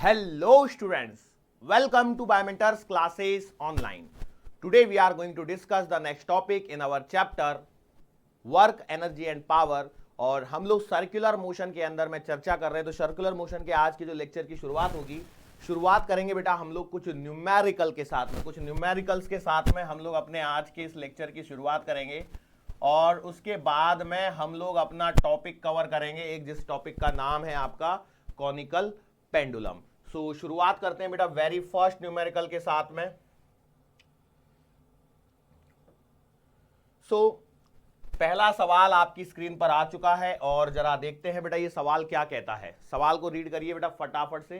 Hello students, welcome to Biomentors classes online. Today we are going to discuss the next topic in our chapter work, energy and power। और हम लोग circular motion के अंदर में चर्चा कर रहे हैं। तो सर्कुलर मोशन के आज के जो लेक्चर की शुरुआत होगी, शुरुआत करेंगे बेटा हम लोग कुछ न्यूमेरिकल के साथ में, कुछ न्यूमेरिकल्स के साथ में हम लोग अपने आज के इस लेक्चर की शुरुआत करेंगे और उसके बाद में हम लोग अपना टॉपिक कवर करेंगे, एक जिस टॉपिक का नाम है आपका कॉनिकल पेंडुलम। सो शुरुआत करते हैं बेटा वेरी फर्स्ट न्यूमेरिकल के साथ में। पहला सवाल आपकी स्क्रीन पर आ चुका है और जरा देखते हैं बेटा ये सवाल क्या कहता है। सवाल को रीड करिए बेटा फटाफट से।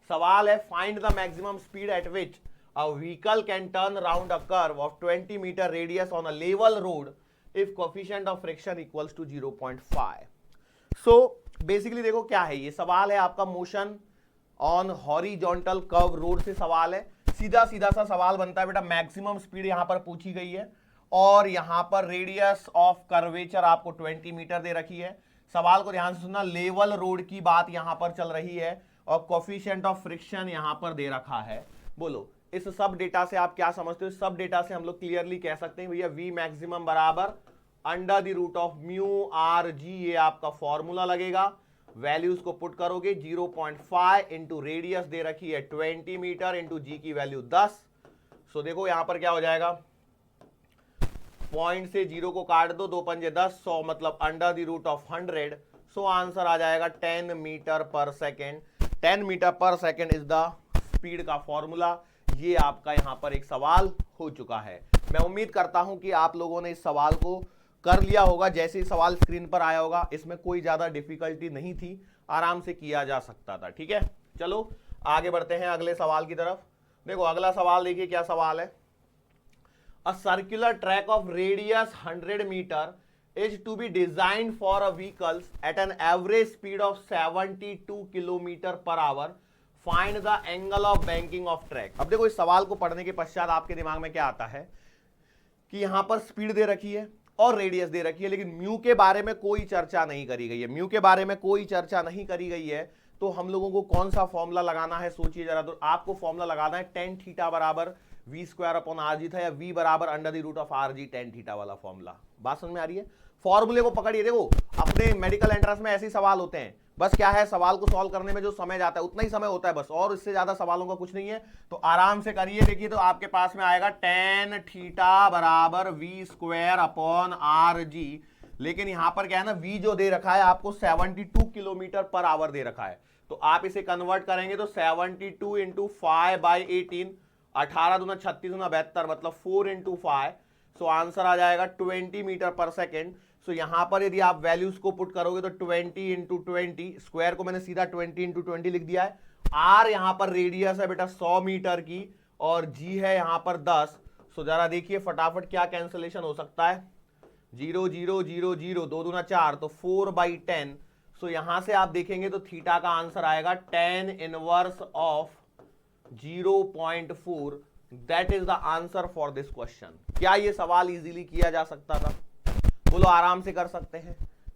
सवाल है find the maximum speed at which a vehicle can turn around a curve of 20 metre radius on a level road if coefficient of friction equals to 0.5। So basically देखो क्या है, ये सवाल है आपका motion on horizontal curve road से सवाल है। सीधा सीधा सा सवाल बनता है बेटा, मैक्सिमम स्पीड यहां पर पूछी गई है और यहां पर रेडियस ऑफ कर्वेचर आपको 20 मीटर दे रखी है। सवाल को ध्यान से सुनना, लेवल रोड की बात यहां पर चल रही है और कोएफिशिएंट ऑफ फ्रिक्शन यहां पर दे रखा है। बोलो इस सब डेटा से आप क्या समझते हो? सब डेटा से हम लोग क्लियरली कह सकते हैं भैया वी मैक्सिमम बराबर under the root of mu r जी, ये आपका फॉर्मूला लगेगा। वैल्यूज को पुट करोगे 0.5 इंटू रेडियस दे रखी है 20 मीटर इंटू जी की वैल्यू 10। सो देखो यहां पर क्या हो जाएगा, पॉइंट से जीरो को काट दो, 2 पंजे 10, 100 मतलब under the root of 100। So answer आ जाएगा 10 metre per second. 10 metre per second is the speed का फॉर्मूला। ये आपका यहां पर एक सवाल हो चुका है। मैं उम्मीद करता हूं कि आप लोगों ने इस सवाल को कर लिया होगा। जैसे ही सवाल स्क्रीन पर आया होगा, इसमें कोई ज्यादा डिफिकल्टी नहीं थी, आराम से किया जा सकता था। ठीक है, चलो आगे बढ़ते हैं अगले सवाल की तरफ। देखो अगला सवाल देखिए क्या सवाल है। A circular track of radius 100 meter is to be designed for a vehicles at an average speed of 72 kilometre per our. Find the angle of banking of track। अब देखो इस सवाल को पढ़ने के पश्चात आपके दिमाग में क्या आता है कि यहां पर स्पीड दे रखी है और रेडियस दे रखी है, लेकिन म्यू के बारे में कोई चर्चा नहीं करी गई है। म्यू के बारे में कोई चर्चा नहीं करी गई है, तो हम लोगों को कौन सा फॉर्मूला लगाना है सोचिए जरा। तो आपको फॉर्मूला लगाना है टेन थीटा बराबर we square upon are g था, या वी बराबर under the root of R G tan theta वाला फॉर्मूला। बात समझ में आ रही है? फॉर्मूले को पकड़िए। देखो अपने मेडिकल एंट्रेंस में ऐसे ही सवाल होते हैं, बस क्या है सवाल को सॉल्व करने में जो समय जाता है उतना ही समय होता है बस, और इससे ज्यादा सवालों का कुछ नहीं है। तो आराम से करिए। देखिए तो आपके पास में आएगा टेन थीटा बराबर we square upon are g, लेकिन यहां पर क्या है ना, वी जो दे रखा है आपको 72 किलोमीटर पर आवर दे रखा है। तो आप इसे कन्वर्ट करेंगे तो 72 इंटू 5/18, 18 दूना 36 दूना 72 मतलब 4 इंटू 5। सो आंसर आ जाएगा 20 मीटर पर सेकेंड। सो यहां पर यदि आप वैल्यूज को पुट करोगे तो 20 इंटू 20, स्क्वायर को मैंने सीधा 20 इंटू 20 लिख दिया है। आर यहां पर रेडियस है बेटा 100 मीटर की और जी है यहां पर 10। सो जरा देखिए फटाफट क्या कैंसलेशन हो सकता है। 0 0 0 0, 2 दूना 4 तो 4/10। सो यहां से आप देखेंगे तो थीटा का आंसर आएगा 10 inverse of 0.4। That is the answer for this question. क्या ये सवाल इजीली किया जा सकता था? बोलो आराम से कर सकते हैं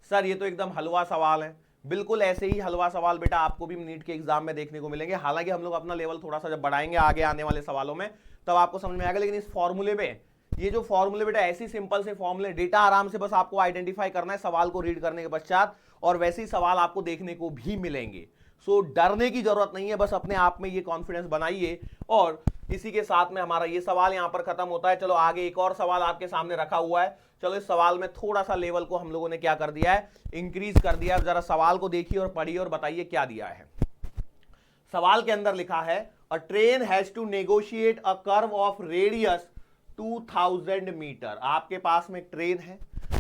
सर, ये तो एकदम हलवा सवाल है। बिल्कुल ऐसे ही हलवा सवाल बेटा आपको भी नीट के एग्जाम में देखने को मिलेंगे। हालांकि हम लोग अपना लेवल थोड़ा सा जब बढ़ाएंगे आगे आने वाले सवालों में तब आपको समझ में आएगा, लेकिन इस फॉर्मूले में ये जो फॉर्मूले बेटा ऐसी सिंपल से फॉर्मूले, डेटा आराम से बस आपको आइडेंटिफाई करना है सवाल को रीड करने के पश्चात, और वैसे ही सवाल आपको देखने को भी मिलेंगे। सो डरने की जरूरत नहीं है, बस अपने आप में ये कॉन्फिडेंस बनाइए। और इसी के साथ में हमारा ये सवाल यहां पर खत्म होता है। चलो आगे एक और सवाल आपके सामने रखा हुआ है। चलो इस सवाल में थोड़ा सा लेवल को हम लोगों ने क्या कर दिया है, इंक्रीज कर दिया। जरा सवाल को देखिए और पढ़िए और बताइए क्या दिया है। सवाल के अंदर लिखा है a train has to negotiate a curve of radius 2000 metre. आपके पास में ट्रेन है,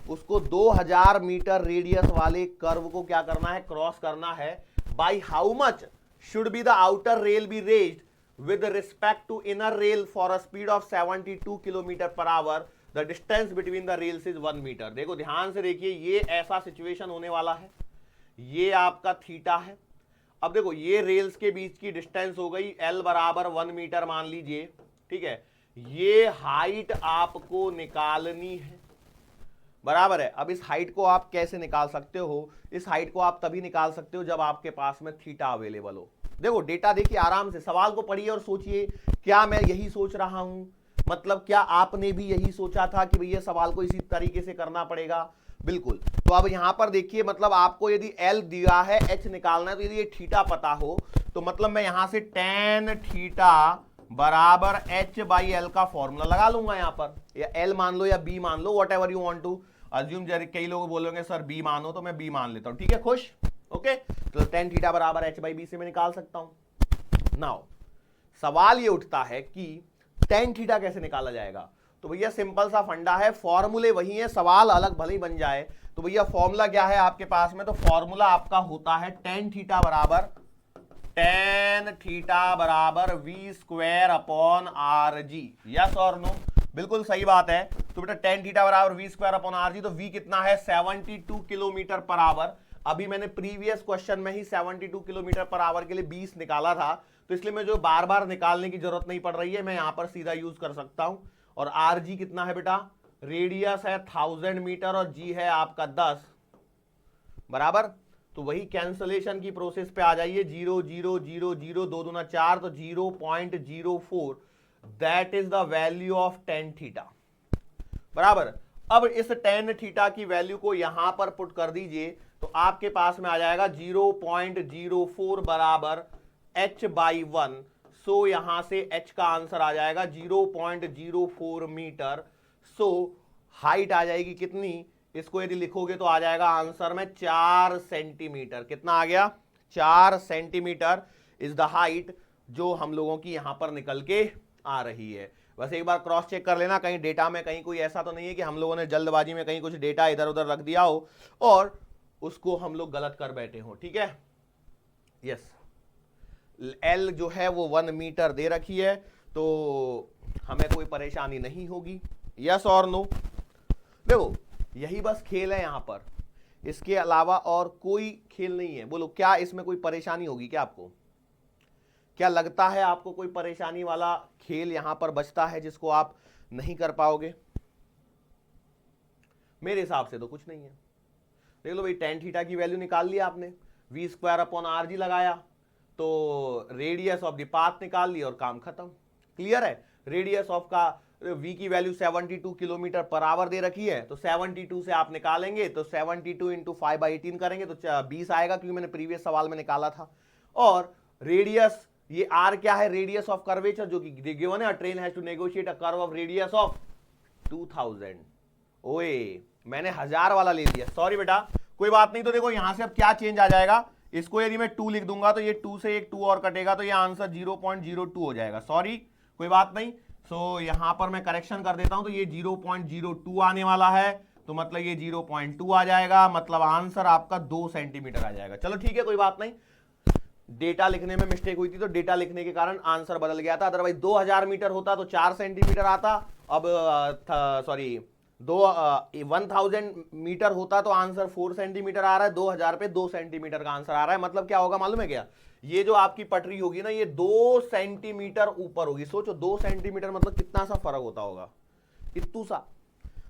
उसको 2000 मीटर रेडियस वाले कर्व को क्या करना है, क्रॉस करना है। By how much should be the outer rail be raised with respect to inner rail for a speed of 72 kilometre per hour. The distance between the rails is 1 metre. देखो ध्यान से देखिए, ये ऐसा सिचुएशन होने वाला है, ये आपका थीटा है। अब देखो ये रेल्स के बीच की डिस्टेंस हो गई एल बराबर 1 मीटर मान लीजिए, ठीक है। ये हाइट आपको निकालनी है, बराबर है। अब इस हाइट को आप कैसे निकाल सकते हो? इस हाइट को आप तभी निकाल सकते हो जब आपके पास में थीटा अवेलेबल हो। देखो डेटा देखिए, आराम से सवाल को पढ़िए और सोचिए, क्या मैं यही सोच रहा हूं, मतलब क्या आपने भी यही सोचा था कि भैया सवाल को इसी तरीके से करना पड़ेगा? बिल्कुल। तो अब यहां पर देखिए, मतलब आपको यदि एल दिया है, एच निकालना है, तो यदि ये थीटा पता हो तो मतलब मैं यहां से टेन थीटा बराबर एच बाई एल का फॉर्मूला लगा लूंगा यहां पर, या एल मान लो या बी मान लो, whatever you want to assume. कई लोग बोलोगे सर बी मानो, तो मैं बी मान लेता हूं, ठीक है, खुश? ओके, तो टेन थीटा बराबर एच बाई बी से मैं निकाल सकता हूं। नाउ सवाल ये उठता है कि टेन थीटा कैसे निकाला जाएगा? तो भैया सिंपल सा फंडा है, फॉर्मूले वही है, सवाल अलग भले ही बन जाए। तो भैया फॉर्मूला क्या है आपके पास में? तो फॉर्मूला आपका होता है टेन थीटा बराबर we square upon are g. Yes और नो? बिल्कुल सही बात है। तो बेटा टेन थीटा बराबर we square upon are g, तो वी कितना है? 72 किलोमीटर पर आवर। अभी मैंने प्रीवियस क्वेश्चन में ही 72 किलोमीटर पर आवर के लिए 20 निकाला था, तो इसलिए मैं जो बार बार निकालने की जरूरत नहीं पड़ रही है, मैं यहां पर सीधा यूज कर सकता हूं। और आर जी कितना है बेटा? रेडियस है 1000 मीटर और जी है आपका 10 बराबर। तो वही कैंसलेशन की प्रोसेस पे आ जाइए, 0 0 0 0 2 दूना 4, तो 0.04, that is the value of ten theta बराबर। अब इस टेन थीटा की वैल्यू को यहां पर पुट कर दीजिए, तो आपके पास में आ जाएगा 0.04 बराबर h बाई 1। सो यहां से h का आंसर आ जाएगा 0.04 मीटर। सो हाइट आ जाएगी कितनी? इसको यदि लिखोगे तो आ जाएगा आंसर में 4 सेंटीमीटर। कितना आ गया? 4 सेंटीमीटर इज द हाइट जो हम लोगों की यहां पर निकल के आ रही है। बस एक बार क्रॉस चेक कर लेना, कहीं डेटा में कहीं कोई ऐसा तो नहीं है कि हम लोगों ने जल्दबाजी में कहीं कुछ डेटा इधर उधर रख दिया हो और उसको हम लोग गलत कर बैठे हो, ठीक है? यस, एल जो है वो 1 मीटर दे रखी है, तो हमें कोई परेशानी नहीं होगी। यस और नो? देखो यही बस खेल है यहां पर, इसके अलावा और कोई खेल नहीं है। बोलो क्या इसमें कोई परेशानी होगी क्या आपको? क्या लगता है आपको कोई परेशानी वाला खेल यहां पर बचता है जिसको आप नहीं कर पाओगे? मेरे हिसाब से तो कुछ नहीं है। देख लो भाई, टेन थीटा की वैल्यू निकाल लिया आपने, v square upon are g लगाया, तो रेडियस ऑफ द पाथ निकाल ली और काम खत्म। क्लियर है? रेडियस ऑफ का v की वैल्यू 72 किलोमीटर पर आवर दे रखी है, तो 72 से आप निकालेंगे तो 72 इंटू 5/18 करेंगे तो 20 आएगा, क्योंकि मैंने प्रीवियस सवाल में निकाला था। और रेडियस, ये r क्या है? रेडियस ऑफ कर्वेचर, जो कि गिवन है, train has to negotiate a curve of radius of 2000। ओए मैंने 1000 वाला ले लिया, सॉरी बेटा, कोई बात नहीं। तो देखो यहां से अब क्या चेंज आ जाएगा, इसको यदि मैं 2 लिख दूंगा तो ये 2 से एक 2 और कटेगा, तो ये आंसर 0.02 हो जाएगा। सॉरी, कोई बात नहीं। सो यहां पर मैं करेक्शन कर देता हूं, तो ये 0.02 आने वाला है, तो मतलब ये 0.2 आ जाएगा, मतलब आंसर आपका 2 सेंटीमीटर आ जाएगा। चलो ठीक है, कोई बात नहीं, डेटा लिखने में मिस्टेक हुई थी, तो डेटा लिखने के कारण आंसर बदल गया था। अदरवाइज 2000 मीटर होता तो 4 सेंटीमीटर आता, अब सॉरी 1000 मीटर होता तो आंसर 4 सेंटीमीटर आ रहा है, 2000 पे 2 सेंटीमीटर का आंसर आ रहा है। मतलब क्या होगा मालूम है क्या? ये जो आपकी पटरी होगी ना, ये 2 सेंटीमीटर ऊपर होगी। सोचो 2 सेंटीमीटर मतलब कितना सा फर्क होता होगा, इतू सा।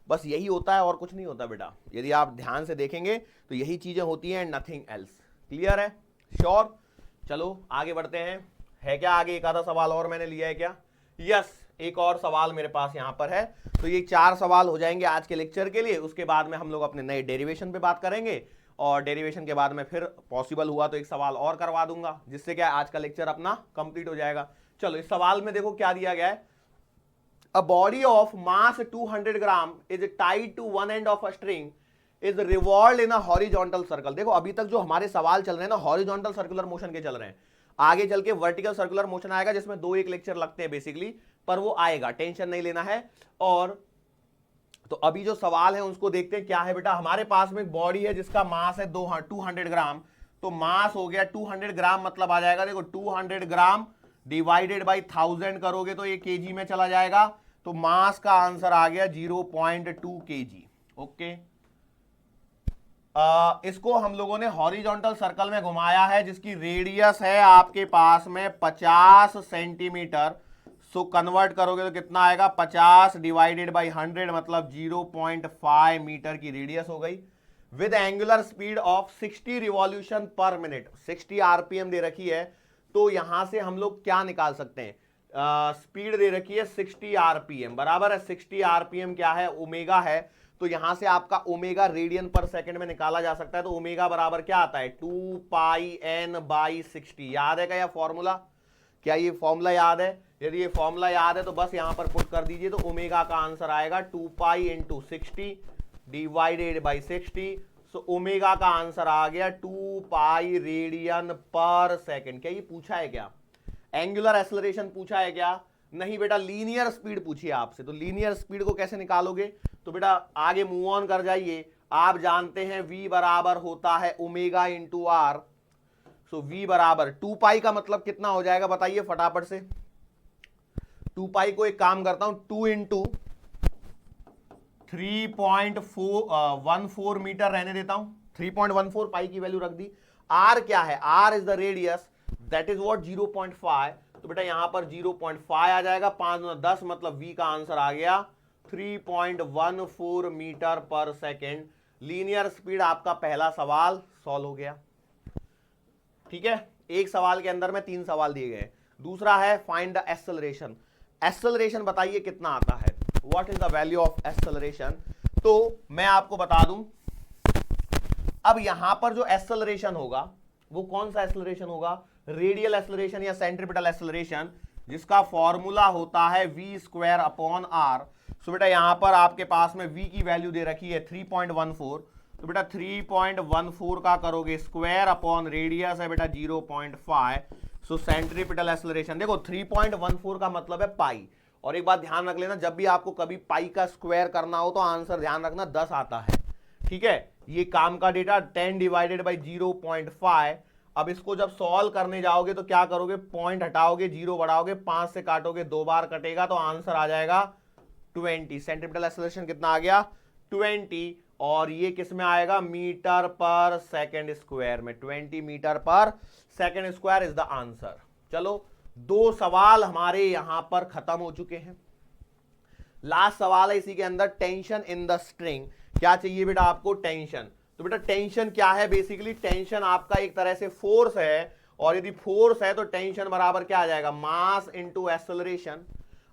बस यही होता है और कुछ नहीं होता बेटा, यदि आप ध्यान से देखेंगे तो यही चीजें होती हैं, नथिंग एल्स। क्लियर है? श्योर? चलो आगे बढ़ते हैं। है क्या आगे एक आधा सवाल और मैंने लिया है क्या? यस, एक और सवाल मेरे पास यहां पर है। तो ये 4 सवाल हो जाएंगे आज के लेक्चर के लिए। उसके बाद में हम लोग अपने नए डेरिवेशन पे बात करेंगे, और डेरिवेशन के बाद में फिर पॉसिबल हुआ तो एक सवाल और करवा दूंगा, जिससे क्या आज का लेक्चर अपना कंप्लीट हो जाएगा। चलो इस सवाल में देखो क्या दिया गया है। A body of mass 200 gram is tied to one end of a string is revolved in a horizontal circle. देखो अभी तक जो हमारे सवाल चल रहे हैं ना, हॉरिजॉन्टल सर्कुलर मोशन के चल रहे हैं। आगे चल के वर्टिकल सर्कुलर मोशन आएगा, जिसमें 2-1 लेक्चर लगते हैं बेसिकली, पर वो आएगा, टेंशन नहीं लेना है। और तो अभी जो सवाल है उसको देखते हैं क्या है बेटा। हमारे पास में एक बॉडी है जिसका मास है 200 ग्राम, तो मास हो गया 200 ग्राम, मतलब आ जाएगा देखो 200 ग्राम डिवाइडेड बाई 1000 करोगे तो ये केजी में चला जाएगा, तो मास का आंसर आ गया 0.2 केजी। ओके, इसको हम लोगों ने हॉरिजॉन्टल सर्कल में घुमाया है, जिसकी रेडियस है आपके पास में 50 सेंटीमीटर। सो कन्वर्ट करोगे तो कितना आएगा? 50 डिवाइडेड बाई 100, मतलब 0.5 मीटर की रेडियस हो गई, with angular speed of 60 revolution per minute. 60 RPM दे रखी है, तो यहां से हम लोग क्या निकाल सकते हैं, स्पीड दे रखी है 60 आरपीएम, बराबर है 60 आरपीएम क्या है, ओमेगा है, तो यहां से आपका ओमेगा रेडियन पर सेकंड में निकाला जा सकता है। तो ओमेगा बराबर क्या आता है 2 पाई एन बाई 60। याद है क्या यह फॉर्मूला, क्या ये फॉर्मूला याद है? यदि ये फॉर्मूला याद है तो बस यहां पर पुट कर दीजिए, तो ओमेगा का आंसर आएगा 2 pi into 60 divided by 60। So omega का आंसर आ गया 2 पाई रेडियन पर सेकंड। क्या ये पूछा है क्या, एंगुलर एक्सेलरेशन पूछा है क्या? नहीं बेटा, लीनियर स्पीड पूछी है आपसे। तो लीनियर स्पीड को कैसे निकालोगे, तो बेटा आगे मूव ऑन कर जाइए। आप जानते हैं v बराबर होता है omega into R. So v बराबर 2 पाई का मतलब कितना हो जाएगा बताइए फटाफट से। 2 पाई को एक काम करता हूं, 2 इंटू 3.14 मीटर रहने देता हूं, 3.14 पाई की वैल्यू रख दी। r क्या है, r is the radius, that is what 0.5। तो बेटा यहां पर 0.5 आ जाएगा, 5 गुना 10 मतलब v का आंसर आ गया 3.14 metre per second. Linear speed आपका पहला सवाल सॉल्व हो गया। ठीक है, एक सवाल के अंदर में 3 सवाल दिए गए। दूसरा है फाइंड द एक्सेलरेशन। एक्सेलरेशन बताइए कितना आता है, what is the value of acceleration. तो मैं आपको बता दूं, अब यहां पर जो एक्सेलरेशन होगा वो कौन सा एक्सेलरेशन होगा, रेडियल एक्सेलरेशन या सेंट्रीपिटल एक्सेलरेशन, जिसका फॉर्मूला होता है v स्क्वायर अपॉन आर। सो बेटा यहां पर आपके पास में v की वैल्यू दे रखी है 3.14। तो बेटा 3.14 का करोगे स्क्वायर अपॉन रेडियस है बेटा 0.5। सो सेंट्रीपिटल एक्सेलरेशन देखो 3.14 का मतलब है पाई। और एक बात ध्यान रख लेना, जब भी आपको कभी पाई का स्क्वायर करना हो तो आंसर ध्यान रखना 10 आता है। ठीक है, ये काम का डेटा 10 डिवाइडेड बाई 0.5। अब इसको जब सॉल्व करने जाओगे तो क्या करोगे, पॉइंट हटाओगे, 0 बढ़ाओगे, 5 से काटोगे, 2 बार कटेगा, तो आंसर आ जाएगा 20। सेंट्रीपिटल एक्सेलरेशन कितना आ गया 20। और ये किस में आएगा, मीटर पर सेकंड स्क्वायर में, 20 मीटर पर second square is the answer. चलो 2 सवाल हमारे यहां पर खत्म हो चुके हैं। लास्ट सवाल है इसी के अंदर, टेंशन इन द स्ट्रिंग। क्या चाहिए बेटा आपको, टेंशन। तो बेटा टेंशन क्या है, बेसिकली टेंशन आपका एक तरह से फोर्स है, और यदि फोर्स है तो टेंशन बराबर क्या आ जाएगा, मास इंटू एक्सेलरेशन।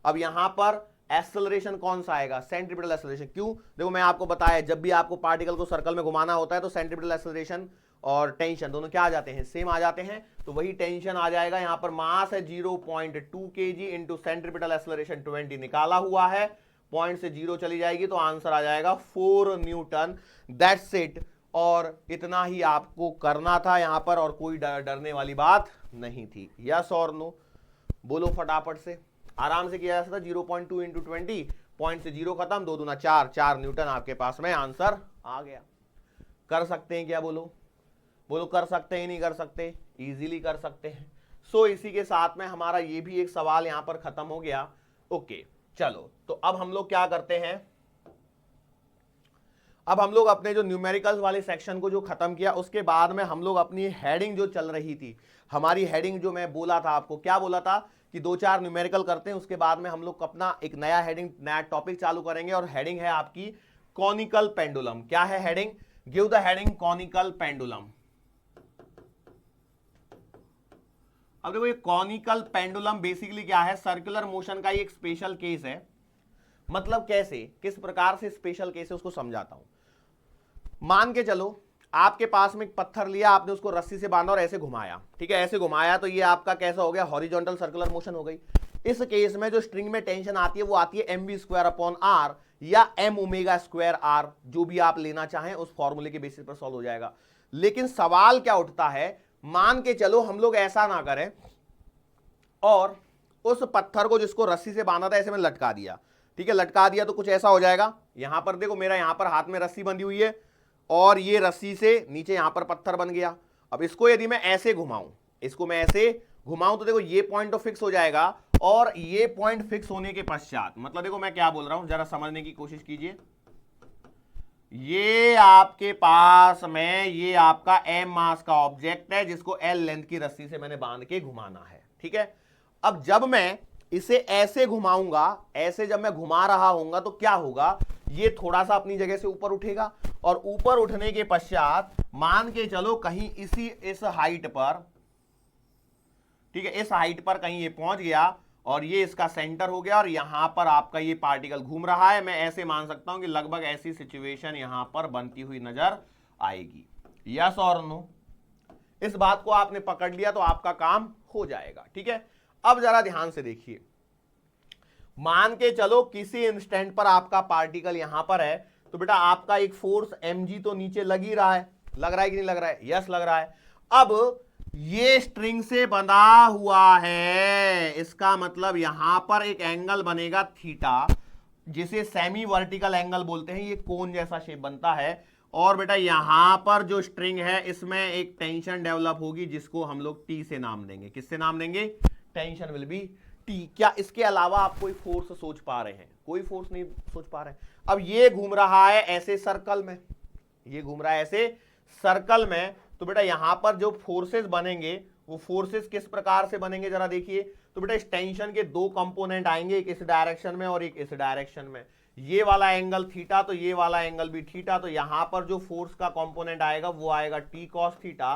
अब यहां पर एक्सेलरेशन कौन सा आएगा, सेंट्रीपिटल एक्सेलरेशन। क्यों, देखो मैं आपको बताया, जब भी आपको पार्टिकल को सर्कल में घुमाना होता है तो सेंट्रीपिटल एक्सेलरेशन और टेंशन दोनों क्या आ जाते हैं, सेम आ जाते हैं। तो वही टेंशन आ जाएगा, यहां पर मास है 0.2 kg इंटू सेंट्रीपिटल एक्सेलरेशन 20 निकाला हुआ है, पॉइंट से 0 चली जाएगी तो आंसर आ जाएगा 4 न्यूटन। That's it. और इतना ही आपको करना था यहां पर, और कोई डरने वाली बात नहीं थी। यस और नो बोलो फटाफट से, आराम से किया जा सकता। 0.2 इंटू 20, पॉइंट से 0 खत्म, 2 दूना 4, 4 न्यूटन आपके पास में आंसर आ गया। कर सकते हैं क्या, बोलो बोलो, कर सकते हैं नहीं कर सकते, इजीली कर सकते हैं। सो इसी के साथ में हमारा ये भी एक सवाल यहां पर खत्म हो गया। ओके चलो, तो अब हम लोग क्या करते हैं, अब हम लोग अपने जो न्यूमेरिकल्स वाले सेक्शन को जो खत्म किया, उसके बाद में हम लोग अपनी हेडिंग जो चल रही थी, हमारी हेडिंग जो मैं बोला था आपको, क्या बोला था कि 2-4 न्यूमेरिकल करते हैं, उसके बाद में हम लोग अपना एक नया हेडिंग, नया टॉपिक चालू करेंगे। और हेडिंग है आपकी कॉनिकल पेंडुलम। क्या है heading, give the heading conical pendulum. अब देखो ये कॉनिकल पेंडुलम बेसिकली क्या है, सर्कुलर मोशन का एक स्पेशल केस है। मतलब कैसे, किस प्रकार से स्पेशल केस है उसको समझाता हूं। मान के चलो आपके पास में एक पत्थर लिया, आपने उसको रस्सी से बांधा और ऐसे घुमाया, ठीक है, ऐसे घुमाया, तो ये आपका कैसा हो गया, हॉरिजॉन्टल सर्कुलर मोशन हो गई। इस केस में जो स्ट्रिंग में टेंशन आती है वो आती है mv स्क्वायर अपॉन आर या m ओमेगा स्क्वायर आर, जो भी आप लेना चाहें उस फॉर्मूले के बेसिस पर सॉल्व हो जाएगा। लेकिन सवाल क्या उठता है, मान के चलो हम लोग ऐसा ना करें और उस पत्थर को जिसको रस्सी से बांधा था ऐसे में लटका दिया, ठीक है, लटका दिया तो कुछ ऐसा हो जाएगा। यहां पर देखो मेरा यहां पर हाथ में रस्सी बंधी हुई है और ये रस्सी से नीचे यहां पर पत्थर बन गया। अब इसको यदि मैं ऐसे घुमाऊं, इसको मैं ऐसे घुमाऊं तो देखो ये पॉइंट तो फिक्स हो जाएगा, और ये पॉइंट फिक्स होने के पश्चात, मतलब देखो मैं क्या बोल रहा हूं, जरा समझने की कोशिश कीजिए। ये आपके पास में ये आपका m मास का ऑब्जेक्ट है जिसको l लेंथ की रस्सी से मैंने बांध के घुमाना है, ठीक है। अब जब मैं इसे ऐसे घुमाऊंगा, ऐसे जब मैं घुमा रहा हूंगा तो क्या होगा, ये थोड़ा सा अपनी जगह से ऊपर उठेगा, और ऊपर उठने के पश्चात मान के चलो कहीं इस हाइट पर ठीक है, इस हाइट पर कहीं ये पहुंच गया और ये इसका सेंटर हो गया और यहां पर आपका ये पार्टिकल घूम रहा है। मैं ऐसे मान सकता हूं कि लगभग ऐसी सिचुएशन यहां पर बनती हुई नजर आएगी। यस और नो? इस बात को आपने पकड़ लिया तो आपका काम हो जाएगा। ठीक है, अब जरा ध्यान से देखिए, मान के चलो किसी इंस्टेंट पर आपका पार्टिकल यहां पर है, तो बेटा आपका एक फोर्स mg तो नीचे लग ही रहा है, लग रहा है कि नहीं लग रहा है? यस लग रहा है। अब ये स्ट्रिंग से बंधा हुआ है, इसका मतलब यहां पर एक एंगल बनेगा थीटा, जिसे सेमी वर्टिकल एंगल बोलते हैं। ये कोन जैसा शेप बनता है और बेटा यहां पर जो स्ट्रिंग है इसमें एक टेंशन डेवलप होगी जिसको हम लोग टी से नाम देंगे। किससे नाम देंगे? Tension will be T. क्या इसके अलावा आप कोई फोर्स सोच पा रहे हैं? कोई फोर्स नहीं सोच पा रहे हैं। अब ये घूम रहा है ऐसे सर्कल में, ये घूम रहा है ऐसे सर्कल में, तो बेटा यहां पर जो फोर्सेस बनेंगे वो फोर्सेस किस प्रकार से बनेंगे जरा देखिए। तो बेटा इस टेंशन के दो कंपोनेंट आएंगे, एक इस डायरेक्शन में और एक इस डायरेक्शन में। ये वाला एंगल थीटा तो ये वाला एंगल भी थीटा, तो यहां पर जो फोर्स का कंपोनेंट आएगा वो आएगा टी कॉस थीटा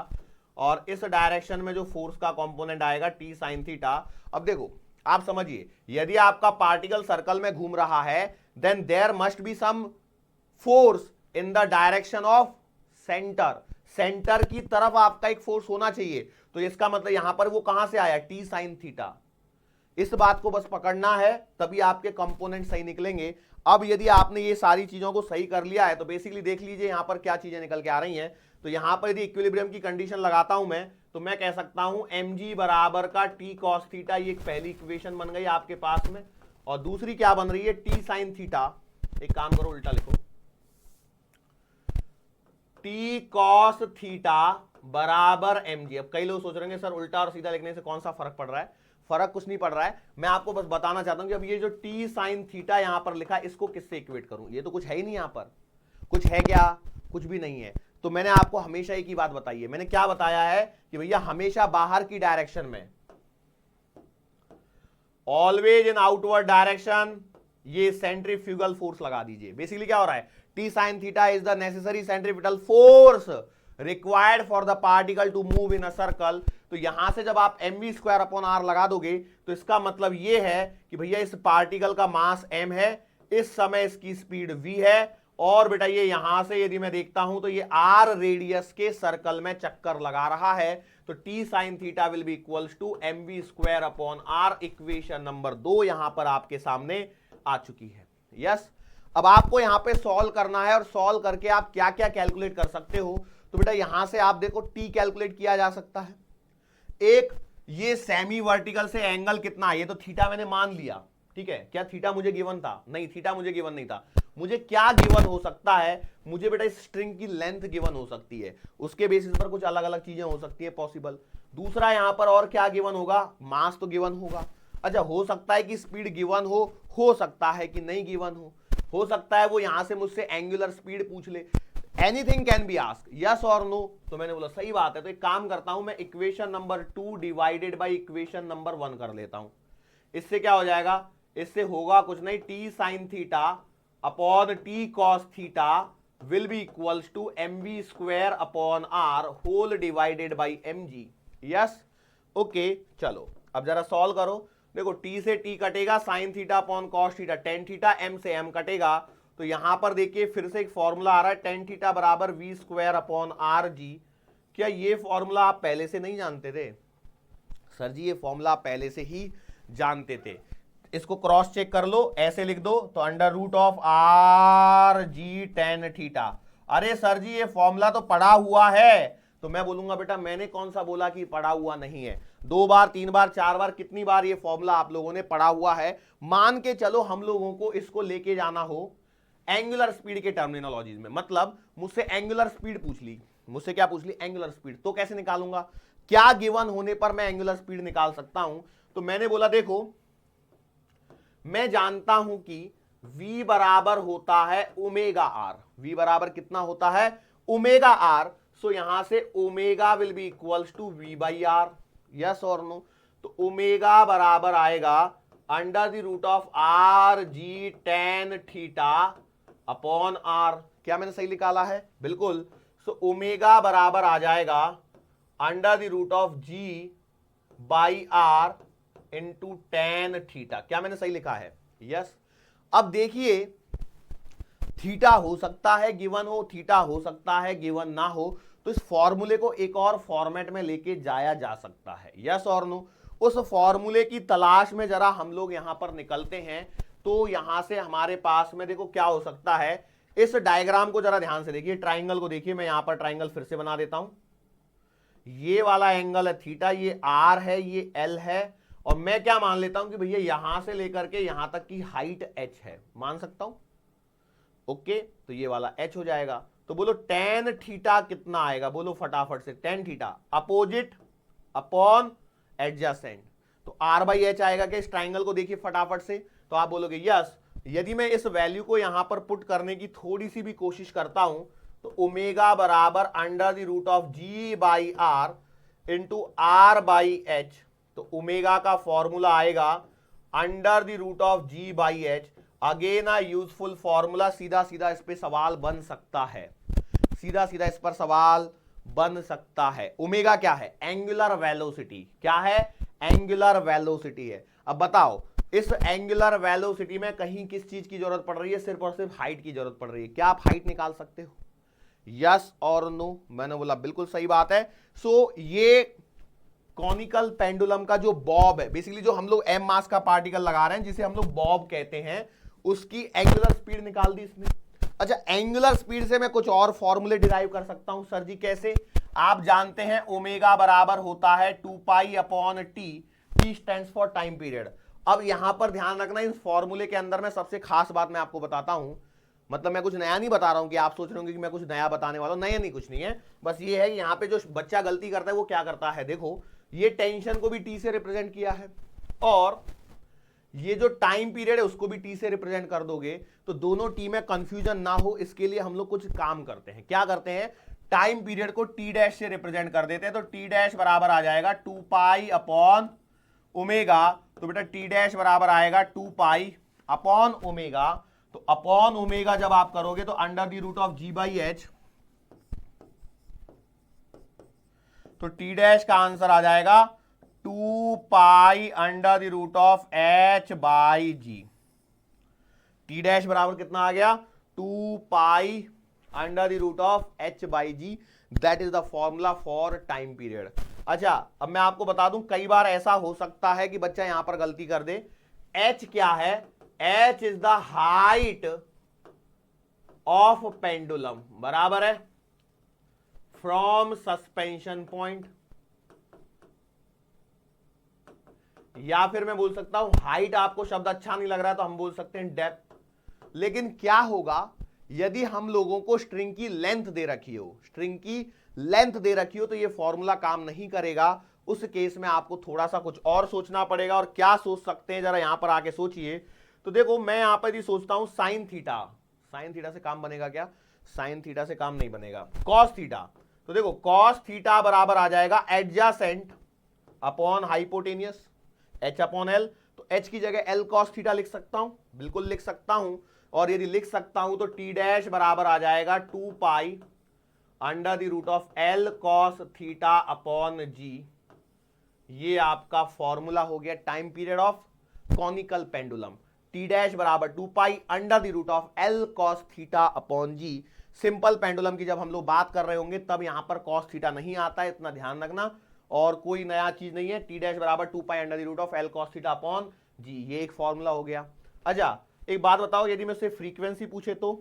और इस डायरेक्शन में जो फोर्स का कंपोनेंट आएगा टी साइन थीटा। अब देखो आप समझिए, यदि आपका पार्टिकल सर्कल में घूम रहा है then there must be some force in the direction of centre. Centre की तरफ आपका एक फोर्स होना चाहिए, तो इसका मतलब यहां पर वो कहां से आया? T sine theta. इस बात को बस पकड़ना है, तभी आपके कंपोनेंट सही निकलेंगे। अब यदि आपने ये सारी चीजों को सही कर लिया है तो बेसिकली देख लीजिए यहां पर क्या चीजें निकल के आ रही हैं। तो यहां पर यदि इक्विलिब्रियम की कंडीशन लगाता हूं मैं, तो मैं कह सकता हूं mg बराबर का टी कॉस थीटा, ये एक पहली इक्वेशन बन गई आपके पास में। और दूसरी क्या बन रही है? T sine theta. एक काम करो उल्टा लिखो, टी कॉस थीटा बराबर mg। अब कई लोग सोच रहे हैं सर उल्टा और सीधा लिखने से कौन सा फर्क पड़ रहा है? फर्क कुछ नहीं पड़ रहा है, मैं आपको बस बताना चाहता हूं कि अब ये जो टी साइन थीटा यहां पर लिखा है इसको किससे इक्वेट करूं? ये तो कुछ है ही नहीं, यहां पर कुछ है क्या? कुछ भी नहीं है। तो मैंने आपको हमेशा एक ही बात बताई है, मैंने क्या बताया है कि भैया हमेशा बाहर की डायरेक्शन में, ऑलवेज इन आउटवर्ड डायरेक्शन, ये सेंट्रीफ्यूगल फोर्स लगा दीजिए। बेसिकली क्या हो रहा है? T sine theta is the necessary centrifugal force required for the particle to move in a circle. तो यहां से जब आप mv स्क्वायर अपॉन आर लगा दोगे तो इसका मतलब ये है कि भैया इस पार्टिकल का मास m है, इस समय इसकी स्पीड v है, और बेटा ये यहां से यदि मैं देखता हूं तो ये r रेडियस के सर्कल में चक्कर लगा रहा है। तो T sine theta will be equals to mv square upon R. Equation number 2 यहां पर आपके सामने आ चुकी है। यस, अब आपको यहां पे सॉल्व करना है और सॉल्व करके आप क्या क्या कैलकुलेट कर सकते हो। तो बेटा यहां से आप देखो टी कैलकुलेट किया जा सकता है। एक ये सेमी वर्टिकल से एंगल कितना है, ये तो थीटा मैंने मान लिया, ठीक है। क्या थीटा मुझे गिवन था? नहीं, थीटा मुझे गिवन नहीं था। मुझे क्या गिवन हो सकता है? मुझे बेटा इस स्ट्रिंग की लेंथ गिवन हो सकती है, उसके बेसिस पर कुछ अलग अलग चीजें हो सकती है पॉसिबल। दूसरा यहां पर और क्या गिवन होगा? मास तो गिवन होगा। अच्छा, हो सकता है कि स्पीड गिवन हो सकता है कि नहीं गिवन हो सकता है वो यहां से मुझसे एंगुलर स्पीड पूछ ले। Anything can be ask, yes और नो। तो मैंने बोला सही बात है, तो एक काम करता हूं मैं, equation number 2 divided by equation number 1 कर लेता हूं। इससे क्या हो जाएगा? इससे होगा कुछ नहीं, T sine theta upon T cos theta will be equals to mv square upon R whole divided by mg। Yes, okay. चलो अब जरा सॉल्व करो। देखो टी से टी कटेगा, sign theta upon cos theta, tan theta, m से m कटेगा। तो यहां पर देखिए फिर से एक फॉर्मूला आ रहा है, टेन थीटा बराबर we square upon are G. क्या ये फॉर्मूला आप पहले से नहीं जानते थे? सर जी ये फॉर्मूला आप पहले से ही जानते थे। इसको क्रॉस चेक कर लो, ऐसे लिख दो तो under root of R G tan theta. अरे सर जी ये फॉर्मूला तो पढ़ा हुआ है। तो मैं बोलूंगा बेटा मैंने कौन सा बोला कि पढ़ा हुआ नहीं है? 2 बार 3 बार 4 बार कितनी बार ये फॉर्मूला आप लोगों ने पढ़ा हुआ है। मान के चलो हम लोगों को इसको लेके जाना हो एंगुलर स्पीड के टर्मिनोलॉजीज में, मतलब मुझसे एंगुलर स्पीड पूछ ली, मुझसे क्या पूछ ली? Angular speed. तो कैसे निकालूंगा? क्या गिवन होने पर मैं एंगुलर स्पीड निकाल सकता हूं? तो मैंने बोला देखो मैं जानता हूं कि v बराबर होता है ओमेगा आर। v बराबर कितना होता है? Omega are. सो यहां से omega will be equals to v by R. Yes और नो? तो ओमेगा बराबर आएगा under the root of R G tan theta upon R. क्या मैंने सही निकाला है? बिल्कुल। सो ओमेगा बराबर आ जाएगा under the root of G by R into tan theta. क्या मैंने सही लिखा है? यस। अब देखिए थीटा हो सकता है गिवन हो, थीटा हो सकता है गिवन ना हो, तो इस फॉर्मूले को एक और फॉर्मेट में लेके जाया जा सकता है। यस और नो? उस फॉर्मूले की तलाश में जरा हम लोग यहां पर निकलते हैं। तो यहां से हमारे पास में देखो क्या हो सकता है। इस डायग्राम को जरा ध्यान से देखिए, ट्राइंगल को देखिए। मैं यहां पर ट्राइंगल फिर से बना देता हूं। ये वाला एंगल है थीटा, ये आर है, ये एल है, और मैं क्या मान लेता हूं कि भैया यहां से लेकर के यहां तक की हाइट एच है, मान सकता हूं। ओके, तो ये वाला एच हो जाएगा। तो बोलो टेन थीटा कितना आएगा? बोलो फटाफट से। Tan theta opposite upon adjacent, तो आर बाई एच आएगा क्या? इस ट्राइंगल को देखिए फटाफट से। तो आप बोलोगे यस। यदि मैं इस वैल्यू को यहां पर पुट करने की थोड़ी सी भी कोशिश करता हूं, तो ओमेगा बराबर under the root of G by R into R by H. तो ओमेगा का फॉर्मूला आएगा under the root of G by H. Again a useful formula. सीधा सीधा इस पे सवाल बन सकता है, सीधा सीधा इस पर सवाल बन सकता है। ओमेगा क्या है? Angular velocity. क्या है? एंगुलर वेलोसिटी है। अब बताओ इस एंगुलर वेलोसिटी में कहीं किस चीज की जरूरत पड़ रही है? सिर्फ और सिर्फ हाइट की जरूरत पड़ रही है। क्या आप हाइट निकाल सकते हो? यस और नो? मैंने बोला बिल्कुल सही बात है। सो ये कॉनिकल पेंडुलम का जो बॉब है, बेसिकली जो हम लोग एम मास का पार्टिकल लगा रहे हैं, जिसे हम लोग बॉब कहते हैं, उसकी एंगुलर स्पीड निकाल दी इसने। अच्छा, एंगुलर स्पीड से मैं कुछ और फॉर्मूले डिराइव कर सकता हूं। सर जी कैसे? आप जानते हैं ओमेगा बराबर होता है 2 pi upon T. T stands for time period. अब यहां पर ध्यान रखना, इस फॉर्मूले के अंदर में सबसे खास बात मैं आपको बताता हूं। मतलब मैं कुछ नया नहीं बता रहा हूं कि आप सोच रहे होंगे कि मैं कुछ नया बताने वाला हूं। नया नहीं, कुछ नहीं है। बस ये है कि यहां पे जो बच्चा गलती करता है वो क्या करता है, देखो ये टेंशन को भी टी से रिप्रेजेंट किया है, और ये जो टाइम पीरियड है उसको भी टी से रिप्रेजेंट कर दोगे, तो दोनों टी में कंफ्यूजन ना हो, इसके लिए हम लोग कुछ काम करते हैं। क्या करते हैं? टाइम पीरियड को टी डैश से रिप्रेजेंट कर देते हैं। तो टी डैश बराबर आ जाएगा 2 पाई अपॉन ओमेगा। तो बेटा टी डैश बराबर आएगा 2 पाई अपॉन ओमेगा। तो अपॉन ओमेगा जब आप करोगे तो under the root of G by H. तो टी डैश का आंसर आ जाएगा 2 pi under the root of H by G. T dash बराबर कितना आ गया? 2 pi under the root of H by G. That is the formula for time period. अच्छा, अब मैं आपको बता दूं, कई बार ऐसा हो सकता है कि बच्चा यहां पर गलती कर दे। एच क्या है? H is the height of pendulum, बराबर है, फ्रॉम सस्पेंशन पॉइंट। या फिर मैं बोल सकता हूं हाइट, आपको शब्द अच्छा नहीं लग रहा है तो हम बोल सकते हैं डेप्थ। लेकिन क्या होगा यदि हम लोगों को स्ट्रिंग की लेंथ दे रखी हो, स्ट्रिंग की लेंथ दे रखी हो, तो ये फॉर्मूला काम नहीं करेगा। उस केस में आपको थोड़ा सा कुछ और सोचना पड़ेगा। और क्या सोच सकते हैं जरा यहां पर आके सोचिए। तो देखो मैं यहां पर ही सोचता हूं साइन थीटा। साइन थीटा से काम बनेगा क्या? साइन थीटा से काम नहीं बनेगा। Cos theta. तो देखो कॉस थीटा बराबर आ जाएगा adjacent upon hypotenuse, H upon L. तो एच की जगह एल कॉस थीटा लिख सकता हूं, बिल्कुल लिख सकता हूं। और यदि लिख सकता हूं तो टी डैश बराबर आ जाएगा 2 pi under the root of L cos theta upon g. ये आपका फॉर्मूला हो गया time period of conical pendulum. T dash बराबर 2 pi under the root of L cos theta upon g. Simple pendulum की जब हम लोग बात कर रहे होंगे तब यहां पर कॉस थीटा नहीं आता है, इतना ध्यान रखना। और कोई नया चीज नहीं है। टी डैश बराबर 2 pi under the root of L cos theta upon g, ये एक फॉर्मूला हो गया। अच्छा एक बात बताओ, यदि मैं उससे फ्रीक्वेंसी पूछे तो?